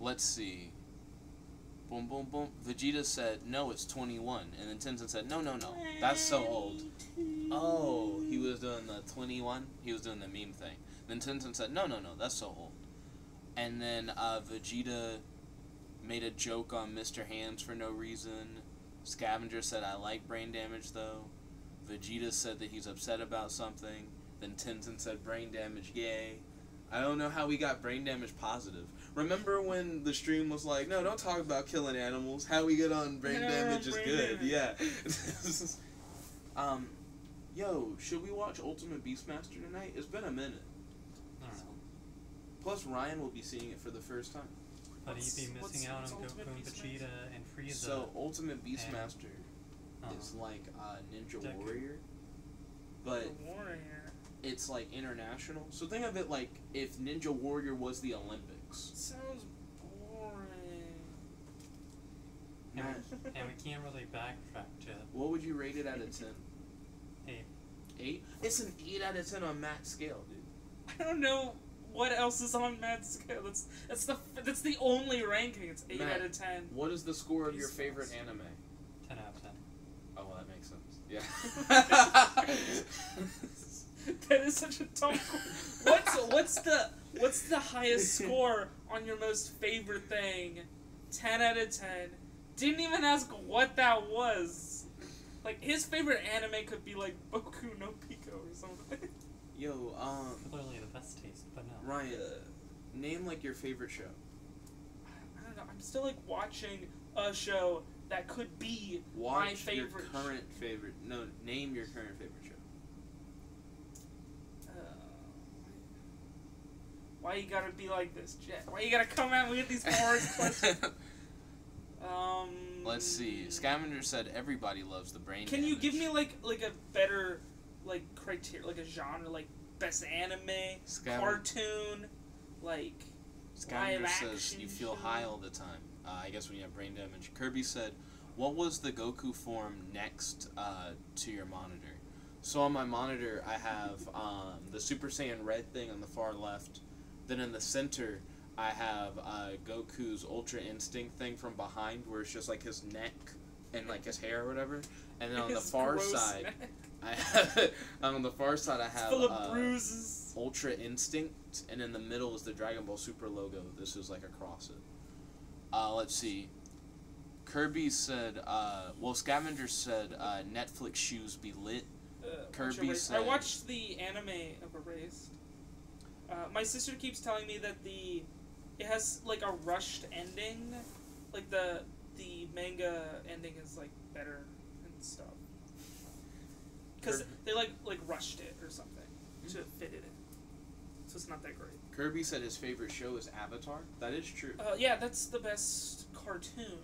A: Let's see. Boom, boom, boom. Vegeta said, no, it's 21. And then Tenzin said, no. That's so old. Oh, he was doing the 21? He was doing the meme thing. Then Tenzin said, no, that's so old. And then Vegeta made a joke on Mr. Hands for no reason. Scavenger said, I like brain damage, though. Vegeta said that he's upset about something. Then Tenzin said, brain damage, yay. I don't know how we got brain damage positive. Remember when the stream was like, no, don't talk about killing animals. How we get on brain damage is
B: brain
A: good.
B: damage.
A: Yeah. Yo, should we watch Ultimate Beastmaster tonight? It's been a minute.
C: I don't know.
A: Plus, Ryan will be seeing it for the first time.
C: But he'd be missing out
B: what's
C: on
B: Ultimate
C: Goku and
B: Beastmaster?
C: Vegeta and Frieza.
A: So, Ultimate Beastmaster
C: Oh.
A: is like Ninja
C: Deku.
A: Warrior, but
B: The Warrior.
A: it's like international. So think of it like if Ninja Warrior was the Olympics. books.
B: Sounds boring.
C: And we can't really backtrack to it.
A: What would you rate it out of 10?
C: 8.
A: 8? It's an 8 out of 10 on Matt's scale, dude.
B: I don't know what else is on Matt's scale. That's the only ranking. It's 8
A: Matt,
B: out of 10.
A: What is the score of your
B: Peace
A: favorite
B: signs.
A: anime?
C: 10 out of 10.
A: Oh, well, that makes sense. Yeah.
B: That is such a dumb question. What's the highest score on your most favorite thing? 10 out of 10. Didn't even ask what that was. Like, his favorite anime could be like Boku no Pico or something.
A: Yo,
C: Clearly the best taste, but no.
A: Ryan, name like your favorite show.
B: I don't know. I'm still like watching a show that could be my
A: Watch
B: favorite.
A: your current favorite. No, name your current favorite show.
B: Why you gotta be like this, Jet? Why you gotta come at me with these hard questions?
A: Let's see. Scavenger said everybody loves the brain.
B: Can you
A: damage.
B: give me like a better like criteria, like a genre, like best anime, cartoon, like
A: Scavenger
B: live
A: says
B: action
A: you feel
B: show?
A: high all the time. I guess when you have brain damage. Kirby said, "What was the Goku form next to your monitor?" So on my monitor, I have the Super Saiyan Red thing on the far left. Then in the center, I have Goku's Ultra Instinct thing from behind, where it's just like his neck and like his hair or whatever. And then on the
B: His
A: far
B: gross
A: side,
B: neck.
A: I have, on the far side I
B: It's
A: have
B: full of bruises.
A: Ultra Instinct, and in the middle is the Dragon Ball Super logo. This is like across it. Let's see. Kirby said, Scavenger said, Netflix shoes be lit. Kirby said...
B: I watched the anime of Erased. My sister keeps telling me that it has like a rushed ending. Like the manga ending is like better and stuff. Because they like rushed it or something to fit it in. So it's not that great.
A: Kirby said his favorite show is Avatar. That is true.
B: Yeah, that's the best cartoon.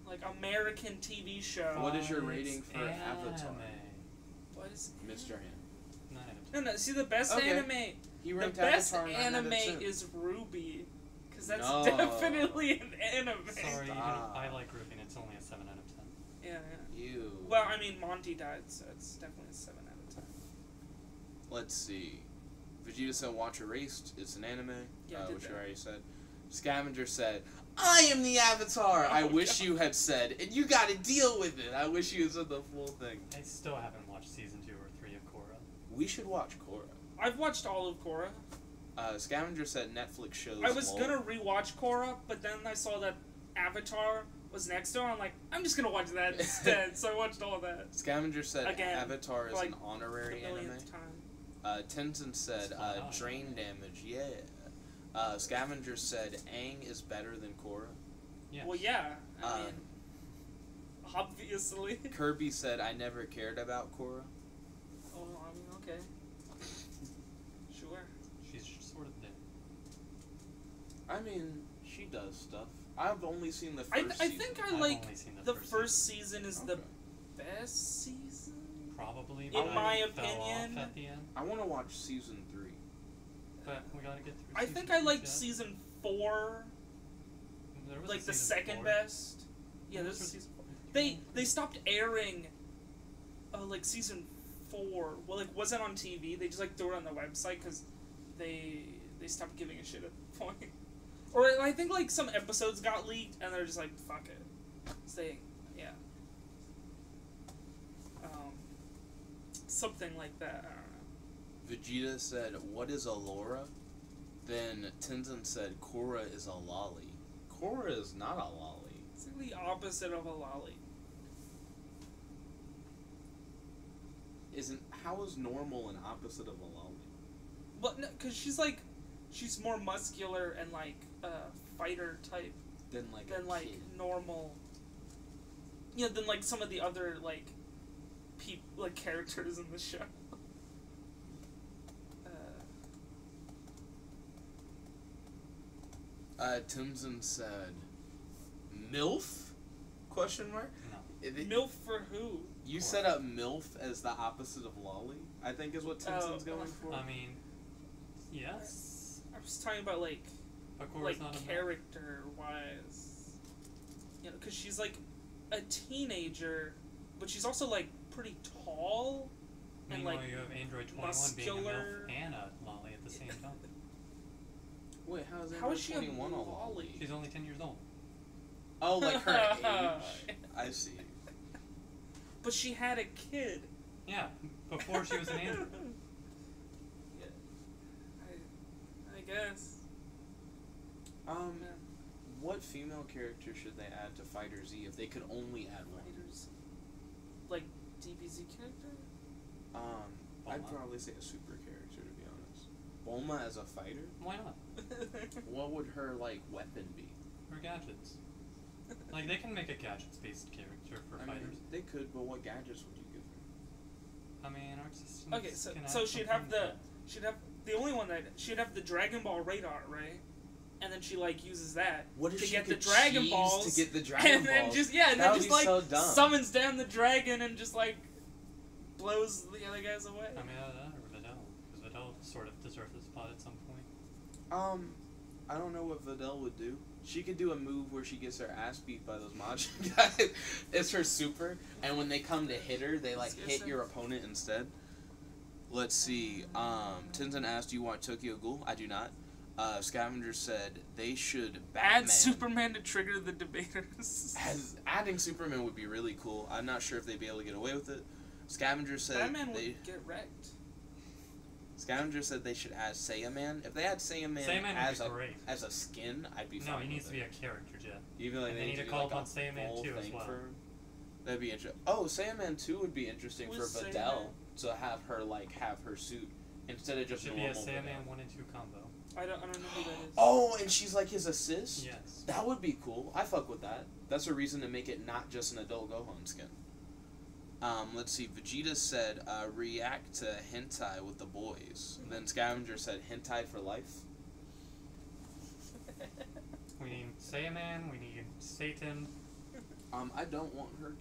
B: Like American TV show.
A: What is your rating for
C: anime.
A: Avatar?
B: What is
A: Mr. Hand.
C: 9 out of 10.
B: No, see the best
A: Okay.
B: anime.
A: He
B: The
A: ranked
B: best
A: Avatar 9 out of
B: anime
A: 10.
B: is Ruby, because that's
A: No.
B: definitely an anime.
C: Sorry,
A: Stop.
C: I like Ruby and it's only a 7 out of 10.
B: Yeah.
A: Ew.
B: Well, I mean, Monty died, so it's definitely a 7 out of 10.
A: Let's see. Vegeta said watch Erased. It's an anime,
B: Yeah, I did
A: which
B: that.
A: you already said. Scavenger said, I am the Avatar! I
B: Oh,
A: wish
B: God.
A: you had said, and you gotta deal with it. I wish you had said the full thing.
C: I still haven't watched season 2 or 3 of Korra.
A: We should watch Korra.
B: I've watched all of Korra.
A: Scavenger said Netflix shows.
B: I was
A: lol.
B: gonna rewatch Korra, but then I saw that Avatar was next to it. I'm like, I'm just gonna watch that instead. So I watched all of that.
A: Scavenger said
B: Again,
A: Avatar is
B: like,
A: an honorary
B: The
A: anime.
B: millionth time.
A: Tenzin said
C: It's not
A: drain damage, yeah. Scavenger said Aang is better than Korra.
C: Yeah.
B: Well, yeah. I
A: Uh,
B: mean, obviously.
A: Kirby said I never cared about Korra.
B: Oh, I mean, okay. Sure.
C: She's just sort of there.
A: I mean, she does stuff. I've only seen the
B: I
A: first
B: I
A: season.
B: think
C: I've
B: I like
C: only seen
B: the
C: first
B: first season is the
A: Okay.
B: best season.
C: Probably,
B: In
C: but
B: my
C: I fell
B: opinion-
C: off at the end.
A: I want to watch season 3.
C: But we gotta get through.
B: I
C: season
B: think I
C: 3
B: liked
C: yet.
B: season 4,
C: There was
B: like
C: a
B: the
C: season
B: second
C: 4.
B: best. Yeah,
C: There
B: this
C: was
B: is season 4.
C: 3.
B: They stopped airing, like season 4. Well, like wasn't on TV. They just like threw it on the website because they stopped giving a shit at the point. Or I think like some episodes got leaked and they're just like fuck it. So yeah. Something like that. I don't know.
A: Vegeta said, what is a Laura? Then Tenzin said, Korra is a lolly. Korra is not a lolly.
B: It's like the opposite of a lolly.
A: How is normal an opposite of a lolly?
B: But no, cause she's more muscular and like fighter type
A: Than like
B: than
A: a
B: like
A: kid.
B: normal. Yeah, than like some of the other like characters in the show.
A: Tenzin said, MILF? Question mark?
C: No.
B: MILF for who?
A: You set up MILF as the opposite of lolly, I think is what Tenzin's
B: Oh,
A: going for.
C: I mean, yes.
B: I was talking about like
C: But Korra's
B: like
C: not a
B: character wise, you know, because she's like a teenager, but she's also like pretty tall. And
C: Meanwhile,
B: like
C: you have Android 21
B: muscular.
C: being a MILF and a lolly at the same time.
A: Wait, how is
B: How is she a
A: 21 all?
B: lolly?
C: She's only 10 years old.
A: Oh, like her age. I see.
B: But she had a kid.
C: Yeah, before she was an android.
B: Yeah. I guess.
A: What female character should they add to Fighter Z if they could only add one?
B: Fighters. Like DBZ character?
A: I'd
C: Bulma.
A: probably say a super character, to be honest. Bulma as a fighter?
C: Why not?
A: What would her, like, weapon be?
C: Her gadgets. Like, they can make a gadgets-based character for
A: I
C: fighters.
A: mean, they could, but what gadgets would you give her?
C: I mean, Arc Systems
B: Okay,
C: can
B: so
C: add
B: she'd have
C: something
B: she'd have the only one that she'd have the Dragon Ball radar, right? And then she like uses that
A: What if
B: to
A: she
B: get the
A: could
B: Dragon
A: cheese
B: Balls,
A: to get the Dragon
B: and then
A: Balls?
B: just
A: That
B: then
A: would
B: just
A: be
B: like
A: so dumb.
B: summons down the dragon and just like blows the other guys away.
C: I mean, that or Videl. Because Videl sort of deserves a spot at some point.
A: I don't know what Videl would do. She could do a move where she gets her ass beat by those Majin guys. It's her super, and when they come to hit her, they like hit your opponent instead. Let's see. Tenzin asked, "Do you want Tokyo Ghoul?" I do not. Scavenger said they should Batman.
B: Add Superman to trigger the debaters.
A: Adding Superman would be really cool. I'm not sure if they'd be able to get away with it. Scavenger said
B: Batman
A: they.
B: would get wrecked.
A: Scavenger said they should add Saiyaman. If they had Saiyaman
C: Saiyaman would be great.
A: as a skin, I'd be fine.
C: No, he needs
A: with
C: to be
A: it.
C: a character, Jet.
A: Even like
C: And
A: they
C: they
A: need
C: need
A: to
C: to
A: do,
C: call
A: like,
C: upon
A: a
C: Saiyaman
A: full
C: 2 as
A: thing
C: well.
A: for him. That'd be interesting. Oh, Saiyaman 2 would be interesting for
B: Who's
A: Videl to have her suit instead of
C: It
A: just
C: should be
A: normal
C: a Saiyaman
A: Videl.
C: 1 and 2 combo.
B: I don't know who that is.
A: Oh, and she's like his assist?
C: Yes.
A: That would be cool. I fuck with that. That's a reason to make it not just an adult Gohan skin. Let's see. Vegeta said, react to hentai with the boys. Then Scavenger said, hentai for life.
C: We need Saiyaman, we need Satan.
A: I don't want Hercule.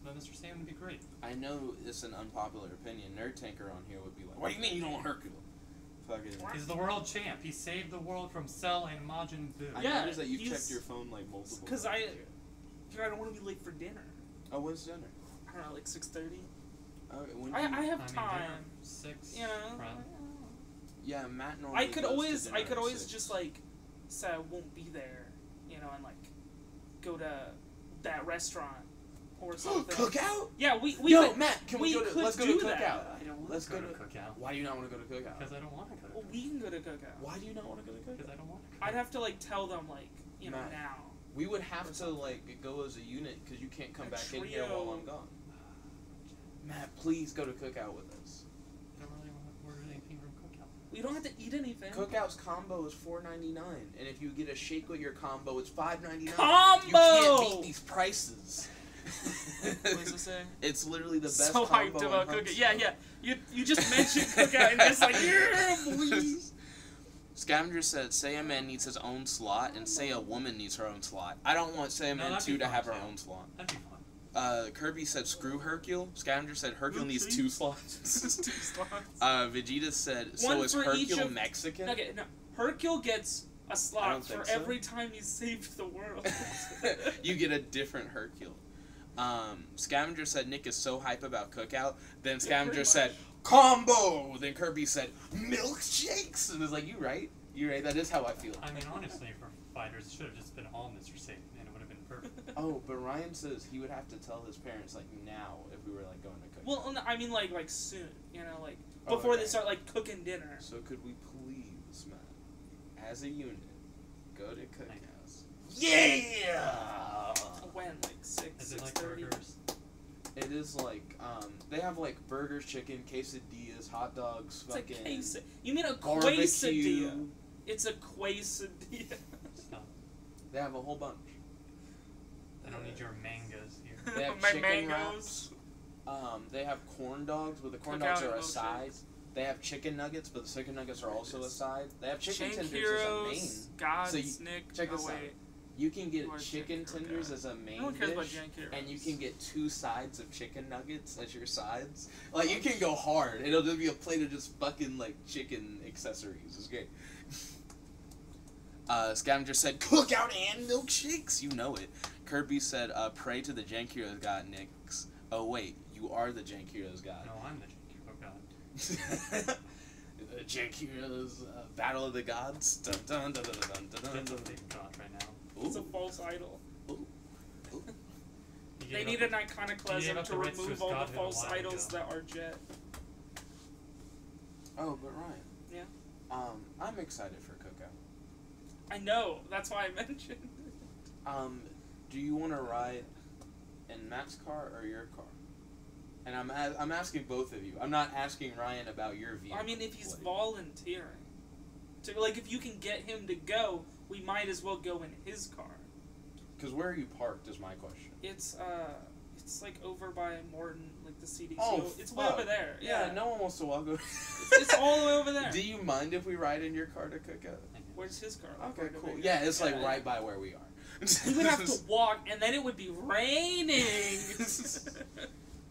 C: But Mr. Saiyaman would be great.
A: I know it's an unpopular opinion. Nerd Tanker on here would be like, what do you mean you don't want Hercule? Fucking.
C: He's the world champ. He saved the world from Cell and Majin Buu.
A: I
B: Yeah,
A: noticed that you've
B: he's-
A: checked your phone like multiple
B: Because
A: times.
B: I don't want to be late for dinner.
A: Oh, when's dinner?
B: I don't know, like 6:30.
A: Okay, when
B: I
A: do you-
B: have
C: I mean,
B: time.
C: dinner, 6,
B: You know.
C: friend.
A: Yeah, Matt normally
B: I could
A: goes to
B: always
A: dinner at 6.
B: just like say I won't be there, you know, and like go to that restaurant or something.
A: Cookout?
B: Yeah, we
A: Yo,
B: could,
A: Matt, can
B: we
A: we go to?
B: could
A: Let's go to
B: do that.
A: Cookout.
C: I don't want
A: Let's
C: to go to
A: go
C: Cookout.
A: Why do you not want to go to Cookout?
C: Because I don't want to go to
B: Well,
C: Cookout.
B: we can go to Cookout.
A: Why do you not want to go to
C: Because
A: Cookout?
C: I don't want to go.
B: I'd have to like tell them like you know
A: Matt.
B: now.
A: We would have
B: Or
A: to
B: something.
A: like go as a unit because you can't come
B: A
A: back in here
B: trio.
A: while I'm gone. Matt, please go to Cookout with us.
C: I don't really want to order anything from Cookout.
B: We don't have to eat anything.
A: Cookout's combo is $4.99, and if you get a shake with your combo, it's $5.99.
B: Combo!
A: You can't beat these prices.
B: What does it say?
A: It's literally the best
B: So
A: combo
B: hyped
A: in
B: about
A: Huntsville.
B: Cookout. Yeah. You just mentioned Cookout and just like yeah, please.
A: Scavenger said Saiyaman needs his own slot, and Saiya Woman needs her own slot. I don't want Saiyaman
C: that'd
A: 2
C: be
A: to
C: fun,
A: have her
C: too.
A: own slot.
C: That'd be fun.
A: Kirby said screw Hercule. Scavenger said Hercule needs
B: Oopsie.
A: 2 slots.
B: Just 2 slots.
A: Vegeta said, so
B: One
A: is
B: for each
A: Hercule
B: of-
A: Mexican?
B: Okay, no. Hercule gets a
A: I
B: slot
A: don't
B: for
A: think so.
B: every time he saved the world.
A: You get a different Hercule. Scavenger said Nick is so hype about Cookout. Then Scavenger
B: pretty
A: said,
B: much.
A: combo! Then Kirby said, milkshakes! And it's like, you right. You're right. That is how I feel.
C: I mean, honestly, for fighters, it should have just been all Mr. Satan, and it would have been perfect.
A: Oh, but Ryan says he would have to tell his parents, like, now if we were, like, going to Cookout.
B: Well, no, I mean like soon, you know, like
A: Oh,
B: before
A: okay.
B: they start like cooking dinner.
A: So could we please, Matt, as a unit, go to Cookhouse? Yeah!
B: When like
C: Is it like
B: 6:30.
C: burgers?
A: It is like, they have, like, burgers, chicken, quesadillas, hot dogs,
B: It's a
A: fucking...
B: quesadilla. You mean a
A: barbecue.
B: quesadilla? It's a quesadilla.
C: Stop.
A: They have a whole bunch.
C: I don't need your mangas here.
A: They have
B: My
A: chicken
B: mangoes.
A: They have corn dogs, but the corn
B: Cookout
A: dogs are a
B: milkshakes.
A: side. They have chicken nuggets, but the chicken nuggets are also a side. They have chicken
B: Shank
A: tenders
B: Heroes,
A: as a main.
B: Gods,
A: So you-
B: Nick.
A: check
B: oh,
A: this out.
B: wait.
A: You can get
B: Or
A: chicken
B: chicken
A: tenders
B: Cookout.
A: as a main
B: No one cares about
A: dish,
B: Shank Heroes.
A: and you can get 2 sides of chicken nuggets as your sides. Like, you can go hard. It'll just be a plate of just fucking, like, chicken accessories. It's great. Scavenger said, cookout and milkshakes. You know it. Kirby said, pray to the Jank Heroes god, Nix. Oh, wait. You are the Jank Heroes god.
C: No, I'm the Jank Hero god.
A: Jank Heroes, Battle of the Gods. Dun, dun, dun, dun, dun, dun, dun,
C: It's a
A: dun.
C: big god right now.
B: It's a false idol.
A: Ooh. Ooh.
C: He
B: They
C: gave
B: need
C: up
B: an iconoclasm
C: up
B: to
C: the rights to
B: remove
C: his
B: all the
C: godhood a
B: false
C: while
B: idols
C: ago.
B: that are Jet.
A: Oh, but Ryan.
B: Yeah?
A: I'm excited for Cookout.
B: I know. That's why I mentioned it.
A: Do you want to ride in Matt's car or your car? And I'm asking both of you. I'm not asking Ryan about your vehicle.
B: I mean, if he's
A: Like,
B: volunteering. Like, if you can get him to go, we might as well go in his car.
A: Because where are you parked is my question.
B: It's like over by Morton, like the CDC.
A: Oh,
B: it's way
A: fuck.
B: over there.
A: Yeah,
B: Yeah,
A: no one wants to walk over.
B: it's all the way over there.
A: Do you mind if we ride in your car to Cookout?
B: Where's his car? Like,
A: Okay,
B: right over
A: cool.
B: here.
A: Yeah, it's like right by where we are.
B: We would have to walk, and then it would be raining.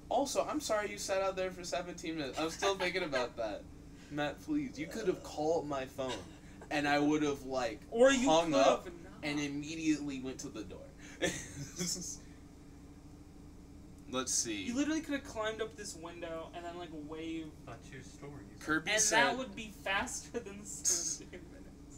A: Also, I'm sorry you sat out there for 17 minutes. I'm still thinking about that. Matt, please. You could have called my phone, and I would have, like,
B: Or you
A: hung
B: could
A: up
B: have
A: and immediately went to the door. Let's see.
B: You literally could have climbed up this window and then, like, waved.
C: about 2 stories.
A: Kirby
B: And
A: said...
B: that would be faster than the 17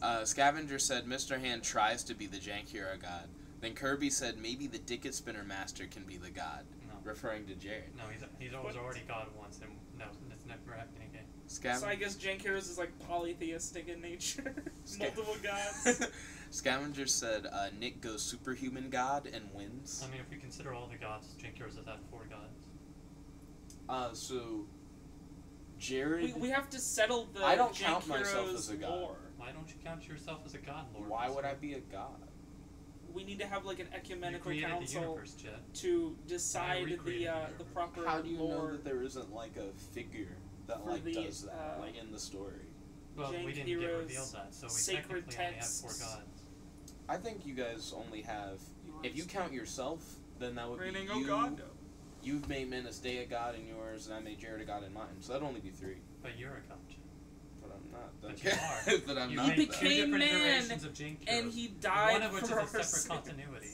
B: minutes.
A: Scavenger said Mr. Hand tries to be the Jank Hero god. Then Kirby said maybe the Dicket Spinner Master can be the god,
C: No.
A: referring to Jared.
C: No, he's always already god once, and no, it's never happening again.
B: So I guess Jank Heroes is, like, polytheistic in nature. Multiple gods.
A: Scavenger said Nick goes superhuman god and wins.
C: I mean, if we consider all the gods, Jank Heroes has had 4 gods.
A: So Jared...
B: We have to settle the
A: I don't
B: Jank
A: count myself
B: Heroes
A: as a god.
B: lore.
C: Why don't you count yourself as a god lord?
A: Why would I be a god?
B: We need to have, like, an
C: You
B: ecumenical
C: created the
B: council
C: universe, Jet.
B: to decide
C: recreated the
B: the
C: universe.
B: proper
A: How do you know
B: lore.
A: that there isn't like a figure that
B: For
A: like
B: the,
A: does that
B: uh,
A: like in the story?
C: Well,
B: Jank
C: we didn't
B: Heroes,
C: get revealed that, so we
B: sacred
C: technically only have 4
B: texts.
C: gods.
A: I think you guys only have. If you count yourself, then that would
B: Reigning
A: be you.
B: God.
A: You've made Menace Day a god in yours, and I made Jared a god in mine. So that'd only be 3.
C: But you're a god, Jet.
A: But I'm not.
C: But you are.
A: But I'm
C: You
A: not.
C: made
A: that.
C: 2
B: became
C: different
B: man,
C: iterations of Jank
B: And
C: Heroes,
B: he died
C: one of which is
B: for
C: a
B: our
C: separate
B: sins.
C: continuity.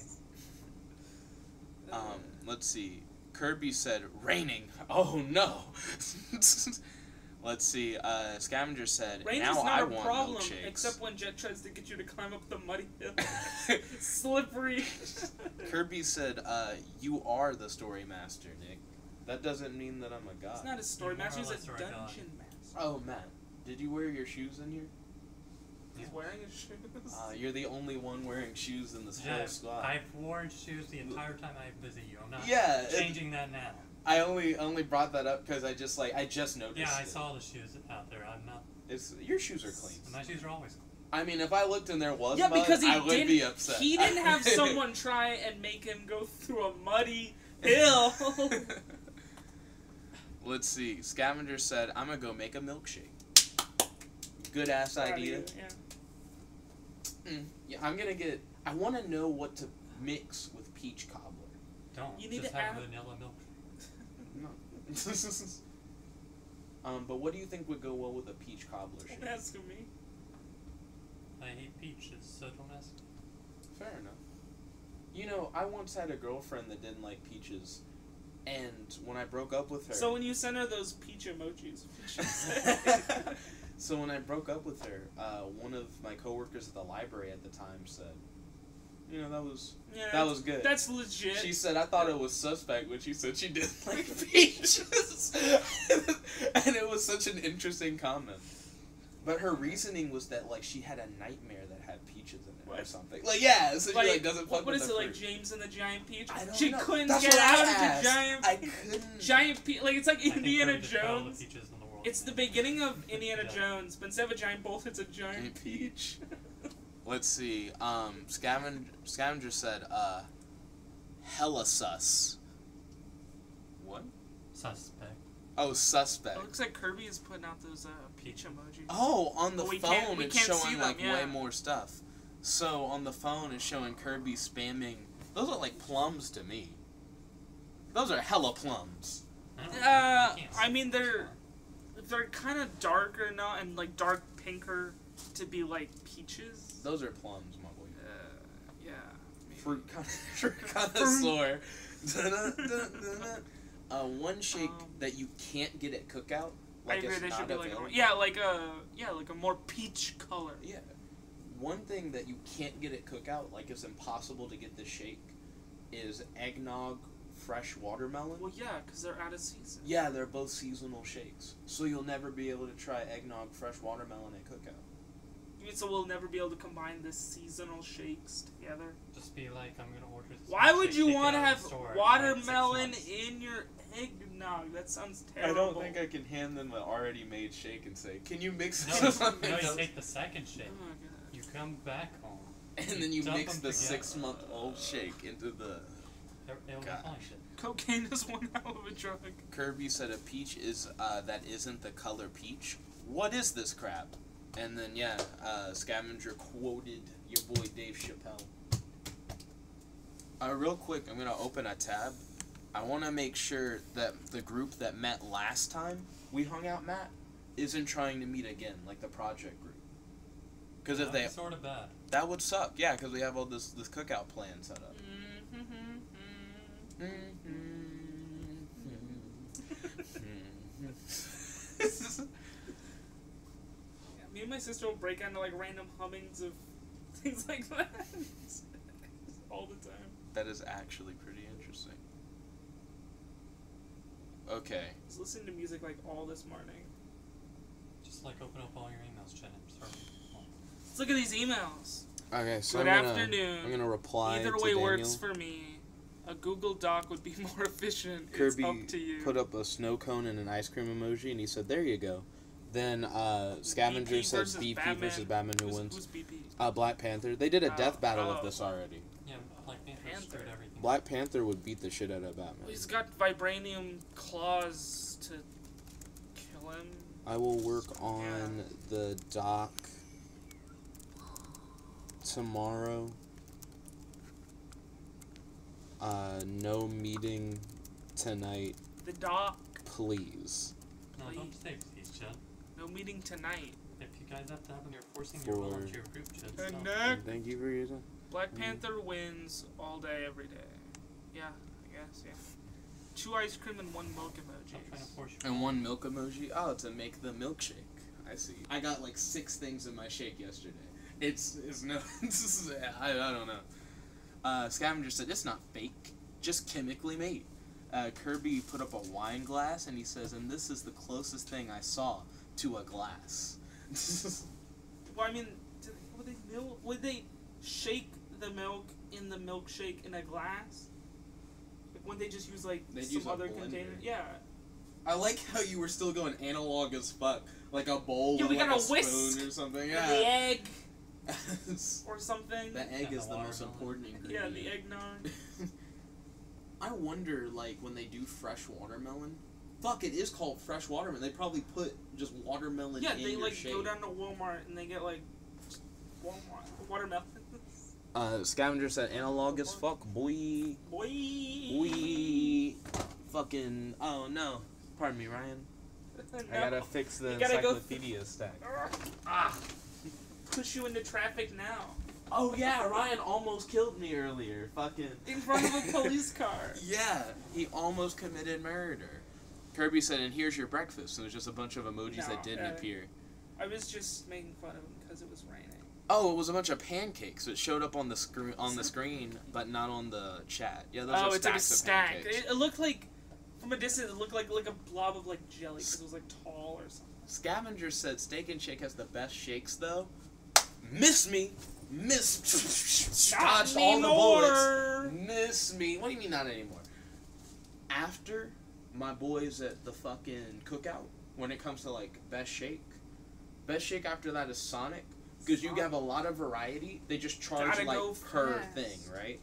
A: Let's see. Kirby said raining. Oh no. Let's see. Scavenger said
B: Rain
A: now
B: is
A: I
B: not a
A: want
B: problem,
A: milkshakes.
B: except when Jet tries to get you to climb up the muddy hill. Slippery.
A: Kirby said, you are the story master, Nick. That doesn't mean that I'm a god.
B: He's not a story
C: You more
B: master,
C: or
B: he's
C: less
B: a
C: are a god.
B: dungeon master.
A: Oh, Matt, did you wear your shoes in here?
B: He's wearing his shoes.
A: You're the only one wearing shoes in this whole
C: Jet,
A: squad.
C: I've worn shoes the entire time I've visited you. I'm not
A: Yeah,
C: changing that now.
A: I only brought that up because I just noticed.
C: Yeah, I
A: it.
C: saw the shoes out there. I'm not.
A: Your shoes are clean.
C: My shoes are always clean.
A: I mean, if I looked and there was
B: Yeah,
A: mud,
B: because he
A: I would
B: didn't.
A: be upset.
B: He didn't have someone try and make him go through a muddy hill.
A: Let's see. Scavenger said, "I'm gonna go make a milkshake." Good ass
B: Proud of
A: idea.
B: you, yeah.
A: Yeah, I'm gonna get. I want to know what to mix with peach cobbler.
C: Don't.
B: You need
C: just
B: to
C: have
B: add-
C: vanilla milk.
A: No. But what do you think would go well with a peach cobbler shake?
B: Don't ask me.
C: I hate peaches, so don't ask me.
A: Fair enough. You know, I once had a girlfriend that didn't like peaches, and when I broke up with her.
B: So when you send her those peach emojis, what should you say?
A: So when I broke up with her, one of my coworkers at the library at the time said, "You know, that was good."
B: That's legit.
A: She said, "I thought it was suspect when she said she didn't like peaches," and it was such an interesting comment. But her reasoning was that like she had a nightmare that had peaches in it or
B: What?
A: something. Like yeah, so she doesn't fuck
B: what
A: with
B: is
A: the
B: it like
A: fruit.
B: James and the Giant Peach?
A: I don't
B: She
A: know.
B: couldn't
A: That's
B: get
A: what I
B: out
A: asked.
B: of the Giant
A: I
B: Peach.
A: couldn't.
B: Giant Peach, like it's like
C: I think
B: Indiana
C: Kirby just called
B: Jones.
C: the peaches in the world.
B: It's the beginning of Indiana
C: Yeah.
B: Jones, but instead of a giant bolt, it's a giant peach.
A: Let's see. Scavenger said, hella sus. What?
C: Suspect.
A: Oh, suspect.
B: It looks like Kirby is putting out those peach emojis.
A: Oh, on the
B: But we
A: phone
B: can't
A: it's
B: see
A: showing
B: them,
A: like
B: yeah.
A: way more stuff. So on the phone it's showing Kirby spamming. Those are like plums to me. Those are hella plums.
B: I mean they're kind of darker now and like dark pinker. to be like peaches.
A: Those are plums, my boy.
B: Yeah. Maybe.
A: Fruit connoisseur. One shake that you can't get at Cookout. Like,
B: I agree.
A: it's
B: They
A: not
B: should be like
A: available.
B: like a more peach color.
A: Yeah. One thing that you can't get at Cookout, like it's impossible to get this shake, is eggnog fresh watermelon.
B: Well, yeah, because they're out of season.
A: Yeah, they're both seasonal shakes. So you'll never be able to try eggnog fresh watermelon at Cookout.
B: So we'll never be able to combine the seasonal shakes together.
C: Just be like, I'm gonna order this.
B: Why would
C: milkshake,
B: you
C: take it
B: want to
C: out of
B: have
C: the store in, like, 6
B: watermelon
C: months.
B: in your eggnog? That sounds
A: I
B: terrible.
A: don't think I can hand them an already made shake and say, "Can you mix
C: No,
A: this
C: no,
A: with something
C: you
A: else?"
C: take the second shake.
B: Oh my god.
C: You come back home.
A: And then you
C: dump
A: mix
C: them
A: the
C: together.
A: 6-month-old shake into the.
C: It'll be
A: Gosh.
C: fine.
B: Cocaine is one hell of a drug.
A: Kirby said a peach is that isn't the color peach. What is this crap? And then Scavenger quoted your boy Dave Chappelle. Real quick, I'm gonna open a tab. I want to make sure that the group that met last time we hung out, Matt, isn't trying to meet again, like the project group. Because if
C: That'd
A: they,
C: be sort of bad.
A: that would suck. Yeah, because we have all this Cookout plan set up.
B: Me and my sister will break into like random hummings of things like that all the time.
A: That is actually pretty interesting. Okay.
B: I was listening to music like all this morning.
C: Just like open up all your emails, Jen.
B: Let's look at these emails.
A: Okay, so
B: Good
A: I'm
B: afternoon.
A: gonna reply
B: Either
A: to
B: way
A: Daniel.
B: works for me. A Google Doc would be more efficient.
A: Kirby
B: it's up to you.
A: put up a snow cone and an ice cream emoji, and he said, "There you go." Then Scavenger
B: BP
A: says
B: versus
A: BP versus Batman who wins.
B: Who's BP?
A: Black Panther. They did a death battle of
B: oh.
A: this already.
C: Yeah, Black Panther
B: Panther.
C: screwed everything.
A: Black Panther would beat the shit out of Batman.
B: He's got vibranium claws to kill him.
A: I will work on the doc tomorrow. No meeting tonight,
B: The doc.
A: please.
C: No, don't say these, Jen.
B: No meeting tonight.
C: If you guys have to have them, you're forcing your will
A: For-
C: into your group, Jen.
B: And
C: Stop.
B: next,
A: Thank you for your time.
B: Black Panther wins all day, every day. Yeah, I guess, yeah. 2 ice cream and 1 milk
C: Stop trying to
B: emojis.
C: force your
A: And 1 milk emoji. Oh, to make the milkshake. I see. I got like 6 things in my shake yesterday. It's no. I don't know. Scavenger said it's not fake, just chemically made. Kirby put up a wine glass and he says, and this is the closest thing I saw to a glass.
B: Well, I mean, would they shake the milk in the milkshake in a glass? Like, wouldn't they just use like
A: They'd
B: some
A: use a
B: other
A: blender.
B: container? Yeah.
A: I like how you were still going analog as fuck, like a bowl
B: Yeah,
A: with
B: we
A: like
B: got
A: a
B: a whisk.
A: spoon or something.
B: The
A: Yeah.
B: egg or something.
A: The egg
C: And
A: is
C: the
A: the most
C: watermelon.
A: important
B: Yeah,
A: ingredient.
B: the eggnog.
A: I wonder, like, when they do fresh watermelon. Fuck, it is called fresh watermelon. They probably put just watermelon
B: Yeah,
A: in
B: they
A: your
B: like
A: shake.
B: go down to Walmart and they get like watermelon.
A: Scavenger said analog as fuck, boy.
B: Boy.
A: We fucking. Oh no. Pardon me, Ryan. I gotta fix the
B: You gotta go
A: encyclopedia stack.
B: Push you into traffic now.
A: Oh yeah, Ryan almost killed me earlier. Fucking.
B: In front of a police car.
A: Yeah, he almost committed murder. Kirby said, and here's your breakfast. And there's just a bunch of emojis
B: No,
A: that didn't appear.
B: I was just making fun of him because it was raining.
A: Oh, it was a bunch of pancakes. It showed up on the screen, but not on the chat. Yeah, those are
B: Oh, it's like a
A: stacks of
B: stack.
A: pancakes.
B: It looked like, from a distance, it looked like a blob of like jelly because it was like tall or something.
A: Scavenger said Steak and Shake has the best shakes though. Miss me. Dodged all the bullets. Miss me. What do you mean not anymore? After my boys at the fucking Cookout, when it comes to like best shake after that is Sonic. Because you have a lot of variety. They just charge
B: Gotta
A: like
B: go
A: per
B: fast.
A: thing, right?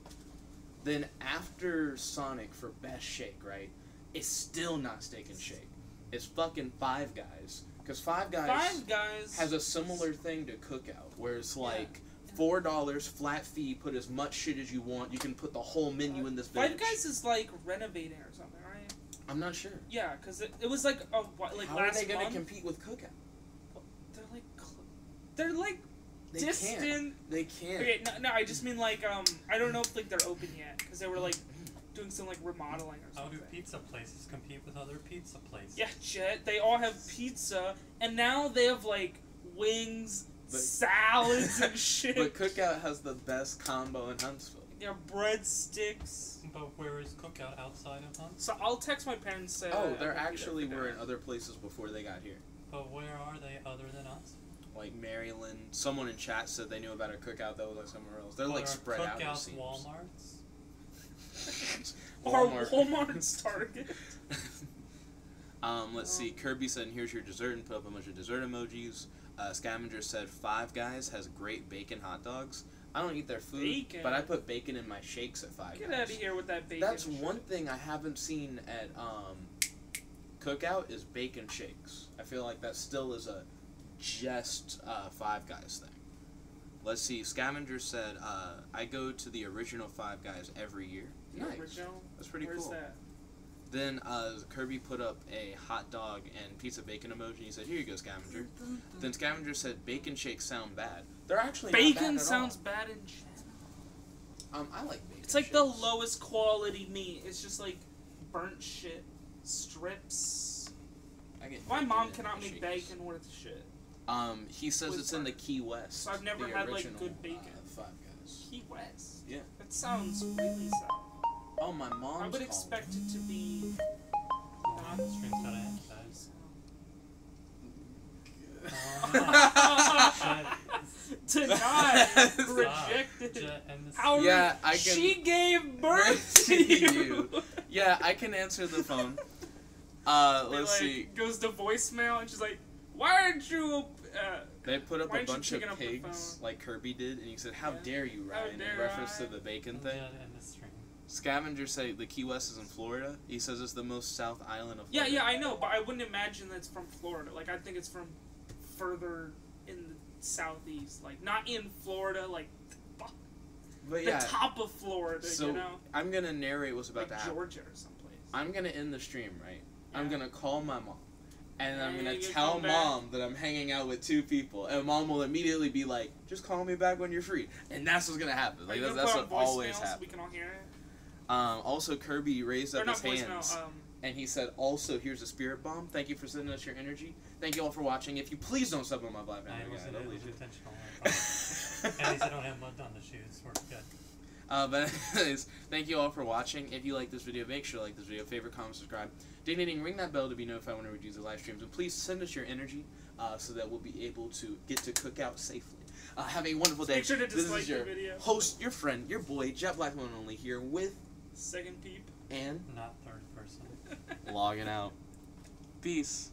A: Then after Sonic for best shake, right? It's still not Steak and Shake. It's fucking Five Guys. Because Five Guys has a similar thing to Cookout, where it's like $4 flat fee. Put as much shit as you want. You can put the whole menu in this bitch.
B: Five Guys is like renovating or something, right?
A: I'm not sure.
B: Yeah, because it was like
A: How
B: last
A: are they gonna
B: month.
A: compete with Cookout?
B: They're like They're like
A: They
B: distant.
A: can't. They can't.
B: Okay, no, I just mean like I don't know if like they're open yet because they were like doing some like remodeling or
C: How
B: something.
C: do pizza places compete with other pizza places?
B: Yeah, Jet. They all have pizza, and now they have like wings, salads, and shit.
A: But Cookout has the best combo in Huntsville.
B: Yeah, breadsticks.
C: But where is Cookout outside of Huntsville?
B: So I'll text my parents. Say
A: Oh,
B: I
A: they
B: won't be there
A: actually
B: for
A: were in
B: dinner.
A: other places before they got here.
C: But where are they other than us?
A: Like Maryland. Someone in chat said they knew about a Cookout that was like somewhere else. They're
C: But
A: like
C: are
A: spread out. It
C: Cookouts
A: seems.
C: Walmarts?
B: Or Walmart's Target.
A: Let's see. Kirby said, "Here's your dessert," and put up a bunch of dessert emojis. Scavenger said, "Five Guys has great bacon hot dogs. I don't eat their food,
B: Bacon?
A: but I put bacon in my shakes at Five
B: Get
A: Guys."
B: out of here with that bacon.
A: That's
B: shit.
A: one thing I haven't seen at Cookout is bacon shakes. I feel like that still is a just Five Guys thing. Let's see. Scavenger said, "I go to the original Five Guys every year."
B: The
A: Nice.
B: original?
A: That's pretty
B: Where's
A: cool.
B: that?
A: Then Kirby put up a hot dog and pizza bacon emoji. He said, "Here you go, Scavenger." Then Scavenger said, "Bacon shakes sound bad." They're actually not
B: Bacon
A: bad at
B: sounds
A: all.
B: bad in general.
A: I like bacon.
B: It's like
A: shakes.
B: the lowest quality meat. It's just like burnt shit, strips.
A: I get
B: My
A: bacon
B: mom
A: in
B: cannot
A: my
B: make
A: shakes.
B: bacon worth shit.
A: He says
B: With
A: it's in the
B: burnt.
A: Key West.
B: So I've never
A: the
B: had, like,
A: original,
B: good bacon.
A: Five Guys.
B: Key West.
A: Yeah.
B: That sounds really sad.
A: Oh, my mom's
B: I would
A: calling.
B: expect it to be
C: Oh, the stream's gotta end, guys.
B: Denied.
A: Stop.
B: Rejected.
C: And the
B: How
A: Yeah, I can.
B: She gave birth to you.
A: Yeah, I can answer the phone.
B: They,
A: Let's
B: like,
A: see.
B: Goes to voicemail and she's like, "Why aren't you?"
A: They put up
B: Why
A: a
B: aren't you
A: bunch of
B: picking up the
A: pigs,
B: phone?
A: like Kirby did, and he said, "How
B: Yeah.
A: dare you,
B: How
A: Ryan?" in
B: dare
A: reference to
B: I.
A: the bacon
C: Yeah,
A: thing.
C: end the stream.
A: Scavenger said the Key West is in Florida. He says it's the most south island of
B: Yeah,
A: Florida.
B: yeah, I know, but I wouldn't imagine that's from Florida. Like, I think it's from further in the southeast, like not in Florida, like
A: But
B: the
A: yeah,
B: top of Florida.
A: so
B: you know,
A: I'm gonna narrate what's about
B: like
A: to happen.
B: Georgia or someplace.
A: I'm gonna end the stream, right? I'm
B: Yeah.
A: gonna call my mom. And I'm
B: Yeah,
A: gonna
B: you
A: tell
B: come back.
A: mom that I'm hanging out with two people, and mom will immediately be like, "Just call me back when you're free," and that's what's gonna happen.
B: Are
A: Like
B: you
A: that's,
B: gonna
A: that's
B: put
A: what
B: on
A: always
B: voicemail so
A: happens.
B: we can all hear it?
A: Also, Kirby raised
B: Or
A: up
B: not
A: his hands,
B: voicemail.
A: and he said, "Also, here's a spirit bomb. Thank you for sending us your energy. Thank you all for watching. If you please don't sub on my Black
C: It
A: Panther guy,
C: wasn't
A: I'll
C: it
A: leave
C: was
A: you."
C: intentional. I promise. At least I don't have mud on the shoes. We're good.
A: But anyways, thank you all for watching. If you like this video, make sure to like this video, favorite, comment, subscribe. Ding, ring that bell to be notified whenever we do the live streams. And please send us your energy so that we'll be able to get to Cookout safely. Have a wonderful day.
B: Make sure to
A: This
B: dislike
A: is your
B: the video.
A: host, your friend, your boy, Jet Black One Only here with
B: Second peep.
A: and
C: Not third person.
A: logging out. Peace.